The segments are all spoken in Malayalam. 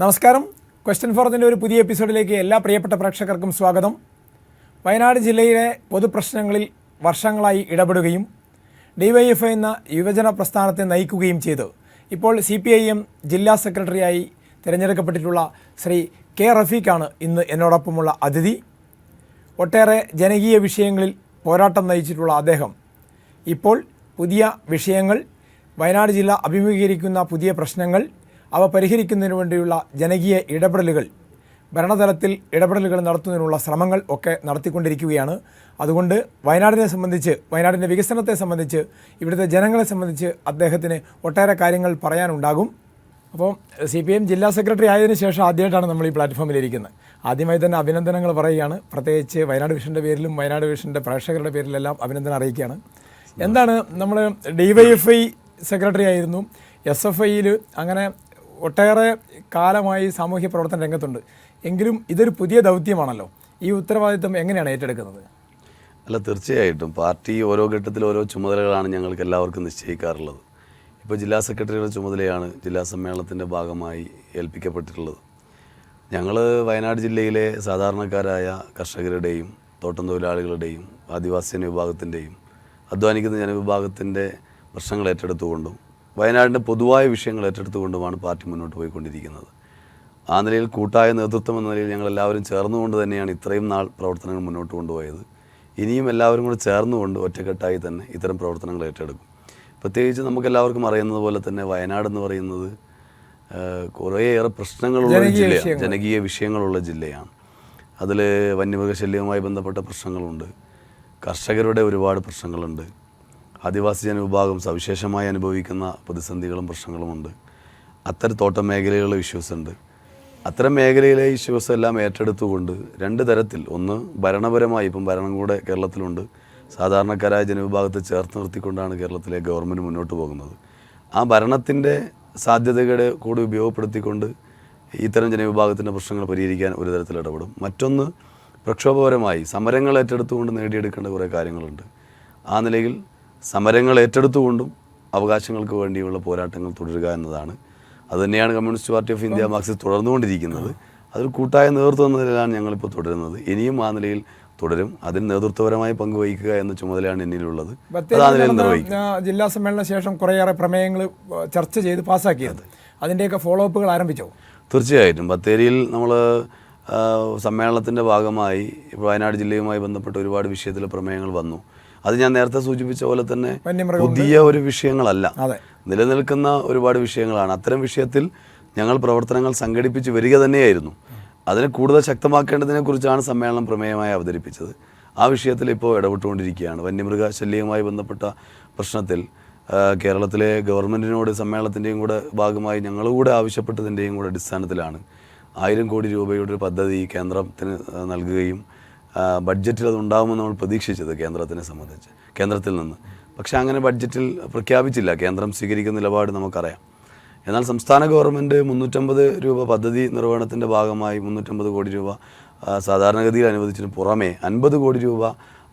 നമസ്കാരം. ക്വസ്റ്റ്യൻ ഫോറത്തിൻ്റെ ഒരു പുതിയ എപ്പിസോഡിലേക്ക് എല്ലാ പ്രിയപ്പെട്ട പ്രേക്ഷകർക്കും സ്വാഗതം. വയനാട് ജില്ലയിലെ പൊതുപ്രശ്നങ്ങളിൽ വർഷങ്ങളായി ഇടപെടുകയും ഡിവൈഎഫ്ഐ എന്ന യുവജന പ്രസ്ഥാനത്തെ നയിക്കുകയും ചെയ്ത് ഇപ്പോൾ CPIM ജില്ലാ സെക്രട്ടറിയായി തിരഞ്ഞെടുക്കപ്പെട്ടിട്ടുള്ള ശ്രീ കെ റഫീഖാണ് ഇന്ന് എന്നോടൊപ്പമുള്ള അതിഥി. ഒട്ടേറെ ജനകീയ വിഷയങ്ങളിൽ പോരാട്ടം നയിച്ചിട്ടുള്ള അദ്ദേഹം ഇപ്പോൾ പുതിയ വിഷയങ്ങൾ, വയനാട് ജില്ല അഭിമുഖീകരിക്കുന്ന പുതിയ പ്രശ്നങ്ങൾ, അവ പരിഹരിക്കുന്നതിന് വേണ്ടിയുള്ള ജനകീയ ഇടപെടലുകൾ, ഭരണതലത്തിൽ ഇടപെടലുകൾ നടത്തുന്നതിനുള്ള ശ്രമങ്ങൾ ഒക്കെ നടത്തിക്കൊണ്ടിരിക്കുകയാണ്. അതുകൊണ്ട് വയനാടിനെ സംബന്ധിച്ച്, വയനാടിൻ്റെ വികസനത്തെ സംബന്ധിച്ച്, ഇവിടുത്തെ ജനങ്ങളെ സംബന്ധിച്ച് അദ്ദേഹത്തിന് ഒട്ടേറെ കാര്യങ്ങൾ പറയാനുണ്ടാകും. അപ്പോൾ CPIM ജില്ലാ സെക്രട്ടറി ആയതിനു ശേഷം ആദ്യമായിട്ടാണ് നമ്മൾ ഈ പ്ലാറ്റ്ഫോമിലിരിക്കുന്നത്. ആദ്യമായി തന്നെ അഭിനന്ദനങ്ങൾ പറയുകയാണ്. പ്രത്യേകിച്ച് വയനാട് വിഷൻ്റെ പേരിലും വയനാട് വിഷൻ്റെ പ്രേക്ഷകരുടെ പേരിലെല്ലാം അഭിനന്ദനം അറിയിക്കുകയാണ്. എന്താണ്, നമ്മൾ DYFI സെക്രട്ടറി ആയിരുന്നു, SFIയിൽ അങ്ങനെ ഒട്ടേറെ കാലമായി സാമൂഹ്യ പ്രവർത്തന രംഗത്തുണ്ട്. എങ്കിലും ഇതൊരു പുതിയ ദൗത്യമാണല്ലോ. ഈ ഉത്തരവാദിത്വം എങ്ങനെയാണ് ഏറ്റെടുക്കുന്നത്? അല്ല, തീർച്ചയായിട്ടും പാർട്ടി ഓരോ ഘട്ടത്തിൽ ഓരോ ചുമതലകളാണ് ഞങ്ങൾക്ക് എല്ലാവർക്കും നിശ്ചയിക്കാറുള്ളത്. ഇപ്പോൾ ജില്ലാ സെക്രട്ടറിയുടെ ചുമതലയാണ് ജില്ലാ സമ്മേളനത്തിൻ്റെ ഭാഗമായി ഏൽപ്പിക്കപ്പെട്ടിട്ടുള്ളത്. ഞങ്ങൾ വയനാട് ജില്ലയിലെ സാധാരണക്കാരായ കർഷകരുടെയും തോട്ടം തൊഴിലാളികളുടെയും ആദിവാസി ജനവിഭാഗത്തിൻ്റെയും അധ്വാനിക്കുന്ന ജനവിഭാഗത്തിൻ്റെ പ്രശ്നങ്ങൾ ഏറ്റെടുത്തുകൊണ്ടും വയനാടിൻ്റെ പൊതുവായ വിഷയങ്ങൾ ഏറ്റെടുത്തുകൊണ്ടുമാണ് പാർട്ടി മുന്നോട്ട് പോയിക്കൊണ്ടിരിക്കുന്നത്. ആ നിലയിൽ കൂട്ടായ നേതൃത്വം എന്ന നിലയിൽ ഞങ്ങളെല്ലാവരും ചേർന്നുകൊണ്ട് തന്നെയാണ് ഇത്രയും നാൾ പ്രവർത്തനങ്ങൾ മുന്നോട്ട് കൊണ്ടുപോയത്. ഇനിയും എല്ലാവരും കൂടെ ചേർന്നുകൊണ്ട് ഒറ്റക്കെട്ടായി തന്നെ ഇത്തരം പ്രവർത്തനങ്ങൾ ഏറ്റെടുക്കും. പ്രത്യേകിച്ച് നമുക്കെല്ലാവർക്കും അറിയുന്നത് പോലെ തന്നെ വയനാട് എന്ന് പറയുന്നത് കുറേയേറെ പ്രശ്നങ്ങളുള്ള ജില്ലയാണ്, ജനകീയ വിഷയങ്ങളുള്ള ജില്ലയാണ്. അതിൽ വന്യമൃഗശല്യവുമായി ബന്ധപ്പെട്ട പ്രശ്നങ്ങളുണ്ട്, കർഷകരുടെ ഒരുപാട് പ്രശ്നങ്ങളുണ്ട്, ആദിവാസി ജനവിഭാഗം സവിശേഷമായി അനുഭവിക്കുന്ന പ്രതിസന്ധികളും പ്രശ്നങ്ങളുമുണ്ട്, തോട്ടം മേഖലയിലുള്ള ഇഷ്യൂസ് ഉണ്ട്. അത്തരം മേഖലയിലെ ഇഷ്യൂസ് എല്ലാം ഏറ്റെടുത്തുകൊണ്ട് രണ്ട് തരത്തിൽ, ഒന്ന് ഭരണപരമായി, ഇപ്പം ഭരണം കൂടെ കേരളത്തിലുണ്ട്, സാധാരണക്കാരായ ജനവിഭാഗത്തെ ചേർത്ത് നിർത്തിക്കൊണ്ടാണ് കേരളത്തിലെ ഗവൺമെൻറ് മുന്നോട്ട് പോകുന്നത്. ആ ഭരണത്തിൻ്റെ സാധ്യതകളെ കൂടി ഉപയോഗപ്പെടുത്തിക്കൊണ്ട് ഇത്തരം ജനവിഭാഗത്തിൻ്റെ പ്രശ്നങ്ങൾ പരിഹരിക്കാൻ ഒരു തരത്തിൽ ഇടപെടും. മറ്റൊന്ന് പ്രക്ഷോഭപരമായി സമരങ്ങൾ ഏറ്റെടുത്തുകൊണ്ട് നേടിയെടുക്കേണ്ട കുറേ കാര്യങ്ങളുണ്ട്. ആ നിലയിൽ സമരങ്ങൾ ഏറ്റെടുത്തുകൊണ്ടും അവകാശങ്ങൾക്ക് വേണ്ടിയുള്ള പോരാട്ടങ്ങൾ തുടരുക എന്നതാണ്. അതുതന്നെയാണ് communist party of India Marxist തുടർന്നുകൊണ്ടിരിക്കുന്നത്. അതൊരു കൂട്ടായ നേതൃത്വം എന്ന നിലയിലാണ് ഞങ്ങളിപ്പോൾ തുടരുന്നത്. ഇനിയും ആ നിലയിൽ തുടരും. അതിന് നേതൃത്വപരമായി പങ്കുവഹിക്കുക എന്ന ചുമതലയാണ് എന്നിലുള്ളത്. അത് ആ നിലയിൽ നിർവഹിക്കും. ജില്ലാ സമ്മേളന ശേഷം കുറേയേറെ പ്രമേയങ്ങൾ ചർച്ച ചെയ്ത് പാസ്സാക്കിയത്, അതിൻ്റെയൊക്കെ ഫോളോ അപ്പുകൾ ആരംഭിച്ചോ? തീർച്ചയായിട്ടും. ബത്തേരിയിൽ നമ്മൾ സമ്മേളനത്തിൻ്റെ ഭാഗമായി വയനാട് ജില്ലയുമായി ബന്ധപ്പെട്ട ഒരുപാട് വിഷയത്തിലെ പ്രമേയങ്ങൾ വന്നു. അത് ഞാൻ നേരത്തെ സൂചിപ്പിച്ച പോലെ തന്നെ പുതിയ ഒരു വിഷയങ്ങളല്ല, നിലനിൽക്കുന്ന ഒരുപാട് വിഷയങ്ങളാണ്. അത്തരം വിഷയത്തിൽ ഞങ്ങൾ പ്രവർത്തനങ്ങൾ സംഘടിപ്പിച്ച് വരിക തന്നെയായിരുന്നു. അതിനെ കൂടുതൽ ശക്തമാക്കേണ്ടതിനെക്കുറിച്ചാണ് സമ്മേളനം പ്രമേയമായി അവതരിപ്പിച്ചത്. ആ വിഷയത്തിൽ ഇപ്പോൾ ഇടപെട്ടുകൊണ്ടിരിക്കുകയാണ്. വന്യമൃഗശല്യവുമായി ബന്ധപ്പെട്ട പ്രശ്നത്തിൽ കേരളത്തിലെ ഗവൺമെൻറ്റിനോട് സമ്മേളനത്തിൻ്റെയും കൂടെ ഭാഗമായി ഞങ്ങളുകൂടെ ആവശ്യപ്പെട്ടതിൻ്റെയും കൂടെ അടിസ്ഥാനത്തിലാണ് 1000 കോടി രൂപയുടെ ഒരു പദ്ധതി കേന്ദ്രത്തിന് നൽകുകയും ബഡ്ജറ്റിൽ അത് ഉണ്ടാകുമെന്ന് നമ്മൾ പ്രതീക്ഷിച്ചത് കേന്ദ്രത്തിൽ നിന്ന്. പക്ഷേ അങ്ങനെ ബഡ്ജറ്റിൽ പ്രഖ്യാപിച്ചില്ല. കേന്ദ്രം സ്വീകരിക്കുന്ന നിലപാട് നമുക്കറിയാം. എന്നാൽ സംസ്ഥാന ഗവൺമെൻറ് 350 രൂപ പദ്ധതി നിർവഹണത്തിൻ്റെ ഭാഗമായി 350 കോടി രൂപ സാധാരണഗതിയിൽ അനുവദിച്ചതിന് പുറമെ 50 കോടി രൂപ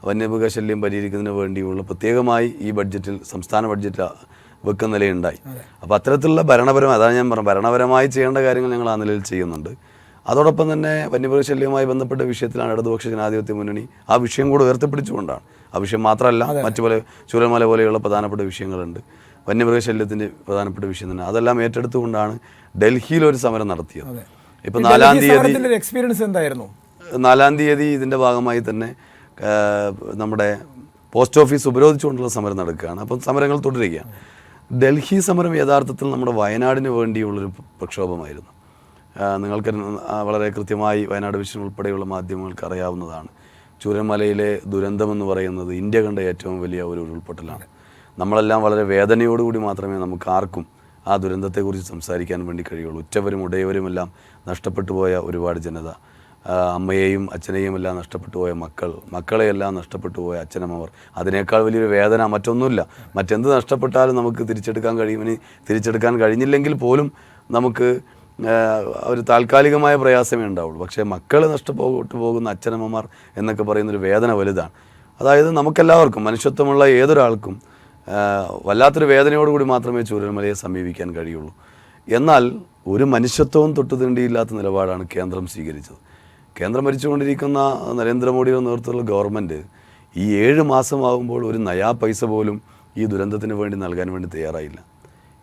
വന്യമൃഗശല്യം പരിഹരിക്കുന്നതിന് വേണ്ടിയുള്ള പ്രത്യേകമായി ഈ ബഡ്ജറ്റിൽ, സംസ്ഥാന ബഡ്ജറ്റിൽ വെക്കുന്ന നിലയുണ്ടായി. അപ്പോൾ അത്തരത്തിലുള്ള അതാണ് ഞാൻ പറഞ്ഞത്, ഭരണപരമായി ചെയ്യേണ്ട കാര്യങ്ങൾ ഞങ്ങൾ ആ നിലയിൽ ചെയ്യുന്നുണ്ട്. അതോടൊപ്പം തന്നെ വന്യമൃഗശല്യവുമായി ബന്ധപ്പെട്ട വിഷയത്തിലാണ് ഇടതുപക്ഷ ജനാധിപത്യ മുന്നണി ആ വിഷയം കൂടെ ഉയർത്തിപ്പിടിച്ചുകൊണ്ടാണ്. ആ വിഷയം മാത്രമല്ല, മറ്റു പല ചൂരൽമല പോലെയുള്ള പ്രധാനപ്പെട്ട വിഷയങ്ങളുണ്ട്. വന്യമൃഗശല്യത്തിൻ്റെ പ്രധാനപ്പെട്ട വിഷയം തന്നെ അതെല്ലാം ഏറ്റെടുത്തുകൊണ്ടാണ് ഡൽഹിയിൽ ഒരു സമരം നടത്തിയത്. ഇപ്പം 4-ാം തീയതി എക്സ്പീരിയൻസ് എന്തായിരുന്നു? 4-ാം തീയതി ഇതിൻ്റെ ഭാഗമായി തന്നെ നമ്മുടെ പോസ്റ്റ് ഓഫീസ് ഉപരോധിച്ചുകൊണ്ടുള്ള സമരം നടക്കുകയാണ്. അപ്പം സമരങ്ങൾ തുടരുകയാണ്. ഡൽഹി സമരം യഥാർത്ഥത്തിൽ നമ്മുടെ വയനാടിന് വേണ്ടിയുള്ളൊരു പ്രക്ഷോഭമായിരുന്നു. നിങ്ങൾക്ക് വളരെ കൃത്യമായി വയനാട് വിഷൻ ഉൾപ്പെടെയുള്ള മാധ്യമങ്ങൾക്ക് അറിയാവുന്നതാണ്. ചൂരൽമലയിലെ ദുരന്തമെന്ന് പറയുന്നത് ഇന്ത്യ കണ്ട ഏറ്റവും വലിയ ഒരു ഉരുൾപൊട്ടലാണ്. നമ്മളെല്ലാം വളരെ വേദനയോടുകൂടി മാത്രമേ നമുക്ക് ആർക്കും ആ ദുരന്തത്തെക്കുറിച്ച് സംസാരിക്കാൻ വേണ്ടി കഴിയുള്ളൂ. ഉറ്റവരും ഉടയവരുമെല്ലാം നഷ്ടപ്പെട്ടു പോയ ഒരുപാട് ജനത, അമ്മയെയും അച്ഛനെയും എല്ലാം നഷ്ടപ്പെട്ടു പോയ മക്കളെയെല്ലാം നഷ്ടപ്പെട്ടു പോയ അച്ഛനമ്മമാർ, അതിനേക്കാൾ വലിയൊരു വേദന മറ്റൊന്നുമില്ല. മറ്റെന്ത് നഷ്ടപ്പെട്ടാലും നമുക്ക് തിരിച്ചെടുക്കാൻ കഴിഞ്ഞില്ലെങ്കിൽ പോലും നമുക്ക് ഒരു താൽക്കാലികമായ പ്രയാസമേ ഉണ്ടാവുള്ളൂ. പക്ഷേ മക്കൾ നഷ്ടപ്പെട്ടു പോകുന്ന അച്ഛനമ്മമാർ എന്നൊക്കെ പറയുന്നൊരു വേദന വലുതാണ്. അതായത് നമുക്കെല്ലാവർക്കും, മനുഷ്യത്വമുള്ള ഏതൊരാൾക്കും വല്ലാത്തൊരു വേദനയോടുകൂടി മാത്രമേ ചൂരൽമലയെ സമീപിക്കാൻ കഴിയുള്ളൂ. എന്നാൽ ഒരു മനുഷ്യത്വവും തൊട്ടുതീണ്ടിയില്ലാത്ത നിലപാടാണ് കേന്ദ്രം സ്വീകരിച്ചത്. കേന്ദ്രം ഭരിച്ചുകൊണ്ടിരിക്കുന്ന നരേന്ദ്രമോദിയുടെ നേതൃത്വത്തിലുള്ള ഗവൺമെൻറ് ഈ 7 മാസമാകുമ്പോൾ ഒരു നയാ പൈസ പോലും ഈ ദുരന്തത്തിന് വേണ്ടി നൽകാൻ വേണ്ടി തയ്യാറായില്ല.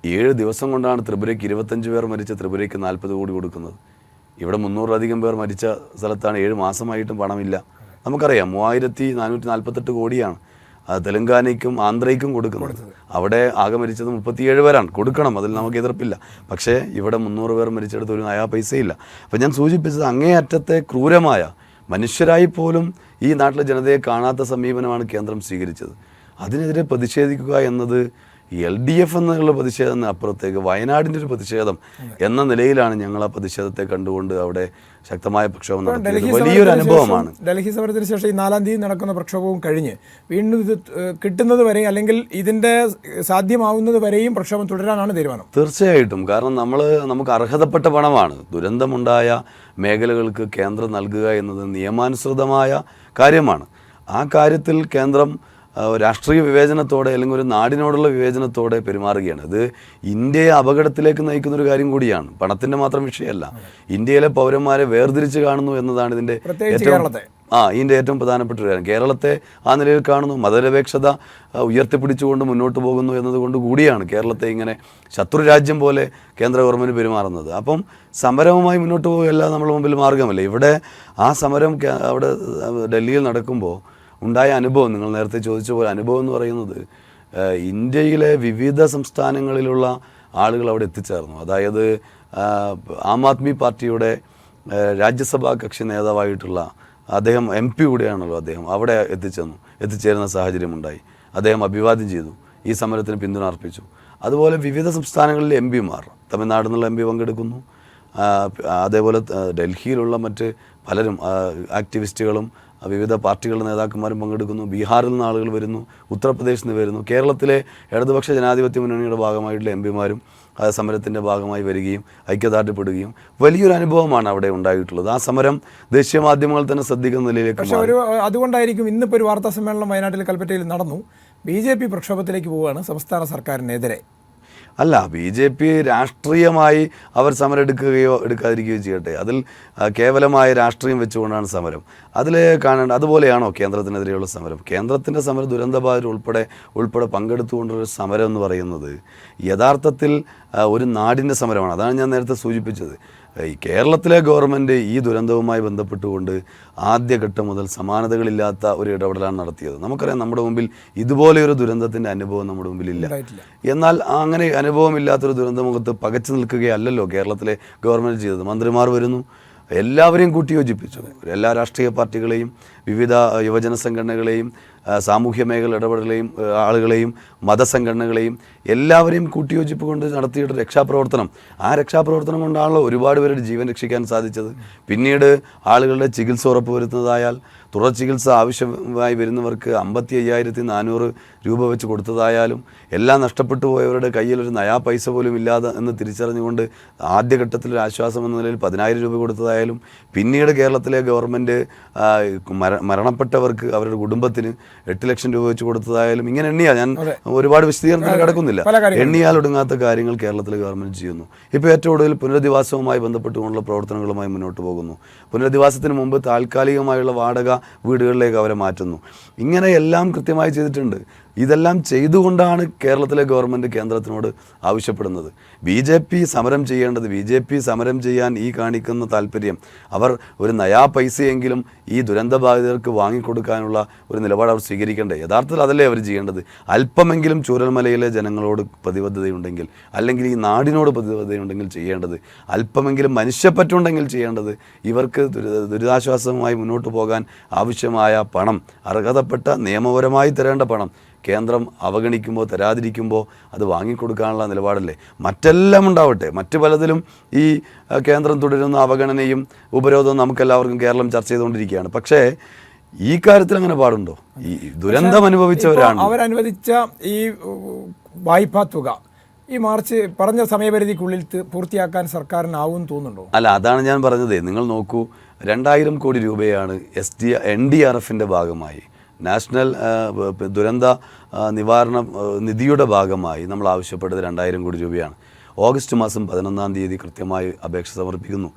7 ദിവസം കൊണ്ടാണ് ത്രിപുരയ്ക്ക് 25 പേർ മരിച്ച ത്രിപുരയ്ക്ക് 40 കോടി കൊടുക്കുന്നത്. ഇവിടെ 300-ലധികം പേർ മരിച്ച സ്ഥലത്താണ് 7 മാസമായിട്ടും പണമില്ല. നമുക്കറിയാം 3448 കോടിയാണ് തെലങ്കാനയ്ക്കും ആന്ധ്രയ്ക്കും കൊടുക്കുന്നത്. അവിടെ ആകെ മരിച്ചത് 37 പേരാണ്. കൊടുക്കണം, അതിൽ നമുക്ക് എതിർപ്പില്ല. പക്ഷേ ഇവിടെ 300 പേർ മരിച്ചെടുത്ത് ഒരു നയാ പൈസയില്ല. അപ്പോൾ ഞാൻ സൂചിപ്പിച്ചത് അങ്ങേയറ്റത്തെ ക്രൂരമായ, മനുഷ്യരായി പോലും ഈ നാട്ടിലെ ജനതയെ കാണാത്ത സമീപനമാണ് കേന്ദ്രം സ്വീകരിച്ചത്. അതിനെതിരെ പ്രതിഷേധിക്കുക എന്നത് LDF എന്നുള്ള പ്രതിഷേധത്തിന് അപ്പുറത്തേക്ക് വയനാടിൻ്റെ ഒരു പ്രതിഷേധം എന്ന നിലയിലാണ് ഞങ്ങൾ ആ പ്രതിഷേധത്തെ കണ്ടുകൊണ്ട് അവിടെ ശക്തമായ പ്രക്ഷോഭം നടത്തിയത്. വലിയൊരു അനുഭവമാണ്. ഡൽഹി സമരത്തിന് ശേഷം ഈ 4-ാം തീയതി നടക്കുന്ന പ്രക്ഷോഭവും കഴിഞ്ഞ് വീണ്ടും ഇത് കിട്ടുന്നത് വരെ, അല്ലെങ്കിൽ ഇതിൻ്റെ സാധ്യമാവുന്നത് വരെയും പ്രക്ഷോഭം തുടരാനാണ് തീരുമാനം. തീർച്ചയായിട്ടും. കാരണം നമുക്ക് അർഹതപ്പെട്ട പണമാണ്. ദുരന്തമുണ്ടായ മേഖലകൾക്ക് കേന്ദ്രം നൽകുക എന്നത് നിയമാനുസൃതമായ കാര്യമാണ്. ആ കാര്യത്തിൽ കേന്ദ്രം രാഷ്ട്രീയ വിവേചനത്തോടെ അല്ലെങ്കിൽ ഒരു നാടിനോടുള്ള വിവേചനത്തോടെ പെരുമാറുകയാണ്. ഇത് ഇന്ത്യയെ അപകടത്തിലേക്ക് നയിക്കുന്നൊരു കാര്യം കൂടിയാണ്. പണത്തിൻ്റെ മാത്രം വിഷയമല്ല. ഇന്ത്യയിലെ പൗരന്മാരെ വേർതിരിച്ച് കാണുന്നു എന്നതാണ് ഇതിൻ്റെ ഏറ്റവും പ്രധാനപ്പെട്ട ഒരു കാര്യം. കേരളത്തെ ആ നിലയിൽ കാണുന്നു, മതനിരപേക്ഷത ഉയർത്തിപ്പിടിച്ചുകൊണ്ട് മുന്നോട്ട് പോകുന്നു എന്നതുകൊണ്ട് കൂടിയാണ് കേരളത്തെ ഇങ്ങനെ ശത്രുരാജ്യം പോലെ കേന്ദ്ര ഗവൺമെൻറ് പെരുമാറുന്നത്. അപ്പം സമരവുമായി മുന്നോട്ട് പോകുകയല്ല നമ്മുടെ മുമ്പിൽ മാർഗമല്ല. ഇവിടെ ആ സമരം അവിടെ ഡൽഹിയിൽ നടക്കുമ്പോൾ ഉണ്ടായ അനുഭവം, നിങ്ങൾ നേരത്തെ ചോദിച്ച പോലെ അനുഭവം എന്ന് പറയുന്നത്, ഇന്ത്യയിലെ വിവിധ സംസ്ഥാനങ്ങളിലുള്ള ആളുകൾ അവിടെ എത്തിച്ചേർന്നു. അതായത് ആം ആദ്മി പാർട്ടിയുടെ രാജ്യസഭാ കക്ഷി നേതാവായിട്ടുള്ള അദ്ദേഹം MP കൂടെയാണല്ലോ, അദ്ദേഹം അവിടെ എത്തിച്ചേരുന്ന സാഹചര്യമുണ്ടായി. അദ്ദേഹം അഭിവാദ്യം ചെയ്തു, ഈ സമരത്തിന് പിന്തുണ അർപ്പിച്ചു. അതുപോലെ വിവിധ സംസ്ഥാനങ്ങളിലെ MP മാർ, തമിഴ്നാട്ടിൽ നിന്നുള്ള MP പങ്കെടുക്കുന്നു. അതേപോലെ ഡൽഹിയിലുള്ള മറ്റ് പലരും ആക്ടിവിസ്റ്റുകളും വിവിധ പാർട്ടികളുടെ നേതാക്കന്മാരും പങ്കെടുക്കുന്നു. ബീഹാറിൽ നിന്ന് ആളുകൾ വരുന്നു, ഉത്തർപ്രദേശിൽ നിന്ന് വരുന്നു. കേരളത്തിലെ ഇടതുപക്ഷ ജനാധിപത്യ മുന്നണിയുടെ ഭാഗമായിട്ടുള്ള MP മാരും സമരത്തിൻ്റെ ഭാഗമായി വരികയും ഐക്യദാർഢ്യപ്പെടുകയും വലിയൊരു അനുഭവമാണ് അവിടെ ഉണ്ടായിട്ടുള്ളത്. ആ സമരം ദേശീയ മാധ്യമങ്ങൾ തന്നെ ശ്രദ്ധിക്കുന്ന നിലയിലേക്ക്. പക്ഷേ അതുകൊണ്ടായിരിക്കും ഇന്നിപ്പോൾ ഒരു വാർത്താ സമ്മേളനം വയനാട്ടിൽ കൽപ്പറ്റയിൽ നടന്നു. BJP പ്രക്ഷോഭത്തിലേക്ക് പോവുകയാണ് സംസ്ഥാന സർക്കാരിനെതിരെ. അല്ല, BJP രാഷ്ട്രീയമായി അവർ സമരം എടുക്കാതിരിക്കുകയോ ചെയ്യട്ടെ. അതിൽ കേവലമായ രാഷ്ട്രീയം വെച്ചുകൊണ്ടാണ് സമരം. അതിൽ അതുപോലെയാണോ കേന്ദ്രത്തിനെതിരെയുള്ള സമരം? കേന്ദ്രത്തിൻ്റെ സമരം ദുരന്തബാധിതർ ഉൾപ്പെടെ പങ്കെടുത്തുകൊണ്ടുള്ള സമരം എന്ന് പറയുന്നത് യഥാർത്ഥത്തിൽ ഒരു നാടിൻ്റെ സമരമാണ്. അതാണ് ഞാൻ നേരത്തെ സൂചിപ്പിച്ചത്. ഈ കേരളത്തിലെ ഗവൺമെൻറ് ഈ ദുരന്തവുമായി ബന്ധപ്പെട്ടുകൊണ്ട് ആദ്യഘട്ടം മുതൽ സമാനതകളില്ലാത്ത ഒരു ഇടപെടലാണ് നടത്തിയത്. നമുക്കറിയാം, നമ്മുടെ മുമ്പിൽ ഇതുപോലെയൊരു ദുരന്തത്തിൻ്റെ അനുഭവം നമ്മുടെ മുമ്പിലില്ല. എന്നാൽ അങ്ങനെ അനുഭവമില്ലാത്തൊരു ദുരന്തമുഖത്ത് പകച്ചു നിൽക്കുകയല്ലല്ലോ കേരളത്തിലെ ഗവൺമെൻറ് ചെയ്തത്. മന്ത്രിമാർ വരുന്നു, എല്ലാവരെയും കൂട്ടിയോജിപ്പിച്ചു. എല്ലാ രാഷ്ട്രീയ പാർട്ടികളെയും, വിവിധ യുവജന സംഘടനകളെയും, സാമൂഹ്യ മേഖല ഇടപെടലെയും ആളുകളെയും, മതസംഘടനകളെയും എല്ലാവരെയും കൂട്ടിയോജിപ്പ് കൊണ്ട് നടത്തിയിട്ട് രക്ഷാപ്രവർത്തനം. ആ രക്ഷാപ്രവർത്തനം കൊണ്ടാണല്ലോ ഒരുപാട് പേരുടെ ജീവൻ രക്ഷിക്കാൻ സാധിച്ചത്. പിന്നീട് ആളുകളുടെ ചികിത്സ ഉറപ്പുവരുത്തുന്നതായാൽ, തുടർ ചികിത്സ ആവശ്യമായി വരുന്നവർക്ക് 55,400 രൂപ വെച്ച് കൊടുത്തതായാലും, എല്ലാം നഷ്ടപ്പെട്ടു പോയവരുടെ കയ്യിൽ ഒരു നയാ പൈസ പോലും ഇല്ലാതെ എന്ന് തിരിച്ചറിഞ്ഞുകൊണ്ട് ആദ്യഘട്ടത്തിലൊരു ആശ്വാസം എന്ന നിലയിൽ 10,000 രൂപ കൊടുത്തതായാലും, പിന്നീട് കേരളത്തിലെ ഗവൺമെൻറ് മരണപ്പെട്ടവർക്ക് അവരുടെ കുടുംബത്തിന് 8 ലക്ഷം രൂപ വെച്ച് കൊടുത്തതായാലും, ഇങ്ങനെ ഞാൻ ഒരുപാട് വിശദീകരണത്തിൽ കിടക്കുന്നില്ല. എണ്ണിയാൽ ഒടുങ്ങാത്ത കാര്യങ്ങൾ കേരളത്തിലെ ഗവൺമെൻറ് ചെയ്യുന്നു. ഇപ്പോൾ ഏറ്റവും ഒടുവിൽ പുനരധിവാസവുമായി ബന്ധപ്പെട്ടുകൊണ്ടുള്ള പ്രവർത്തനങ്ങളുമായി മുന്നോട്ട് പോകുന്നു. പുനരധിവാസത്തിന് മുമ്പ് താൽക്കാലികമായുള്ള വാടക വീടുകളിലേക്ക് അവരെ മാറ്റുന്നു. ഇങ്ങനെ എല്ലാം കൃത്യമായി ചെയ്തിട്ടുണ്ട്. ഇതെല്ലാം ചെയ്തുകൊണ്ടാണ് കേരളത്തിലെ ഗവൺമെൻറ് കേന്ദ്രത്തിനോട് ആവശ്യപ്പെടുന്നത്. BJP സമരം ചെയ്യേണ്ടത്, BJP സമരം ചെയ്യാൻ ഈ കാണിക്കുന്ന താല്പര്യം, അവർ ഒരു നയാ പൈസയെങ്കിലും ഈ ദുരന്തബാധിതർക്ക് വാങ്ങിക്കൊടുക്കാനുള്ള ഒരു നിലപാട് അവർ സ്വീകരിക്കേണ്ടത്. യഥാർത്ഥത്തിൽ അതല്ലേ അവർ ചെയ്യേണ്ടത്. അല്പമെങ്കിലും ചൂരൽമലയിലെ ജനങ്ങളോട് പ്രതിബദ്ധതയുണ്ടെങ്കിൽ, അല്ലെങ്കിൽ ഈ നാടിനോട് പ്രതിബദ്ധതയുണ്ടെങ്കിൽ ചെയ്യേണ്ടത്, അല്പമെങ്കിലും മനുഷ്യപ്പറ്റുണ്ടെങ്കിൽ ചെയ്യേണ്ടത്, ഇവർക്ക് ദുരിതാശ്വാസവുമായി മുന്നോട്ട് പോകാൻ ആവശ്യമായ പണം, അർഹതപ്പെട്ട നിയമപരമായി തരേണ്ട പണം കേന്ദ്രം അവഗണിക്കുമ്പോൾ, തരാതിരിക്കുമ്പോൾ അത് വാങ്ങിക്കൊടുക്കാനുള്ള നിലപാടല്ലേ. മറ്റെല്ലാം ഉണ്ടാവട്ടെ, മറ്റു പലതിലും ഈ കേന്ദ്രം തുടരുന്ന അവഗണനയും ഉപരോധവും നമുക്കെല്ലാവർക്കും കേരളം ചർച്ച ചെയ്തുകൊണ്ടിരിക്കുകയാണ്. പക്ഷേ ഈ കാര്യത്തിൽ അങ്ങനെ പാടുണ്ടോ? ഈ ദുരന്തം അനുഭവിച്ചവരാണ്. അവരനുവദിച്ച ഈ വായ്പാ തുക ഈ മാർച്ച് പറഞ്ഞ സമയപരിധിക്കുള്ളിൽ പൂർത്തിയാക്കാൻ സർക്കാരിനാവും തോന്നുന്നുണ്ടോ? അല്ല, അതാണ് ഞാൻ പറഞ്ഞത്. നിങ്ങൾ നോക്കൂ, 2000 കോടി രൂപയാണ് NDRFൻ്റെ ഭാഗമായി, നാഷണൽ ദുരന്ത നിവാരണ നിധിയുടെ ഭാഗമായി നമ്മൾ ആവശ്യപ്പെട്ടത് 2000 കോടി രൂപയാണ്. ഓഗസ്റ്റ് മാസം 11-ാം തീയതി കൃത്യമായി അപേക്ഷ സമർപ്പിക്കുന്നു.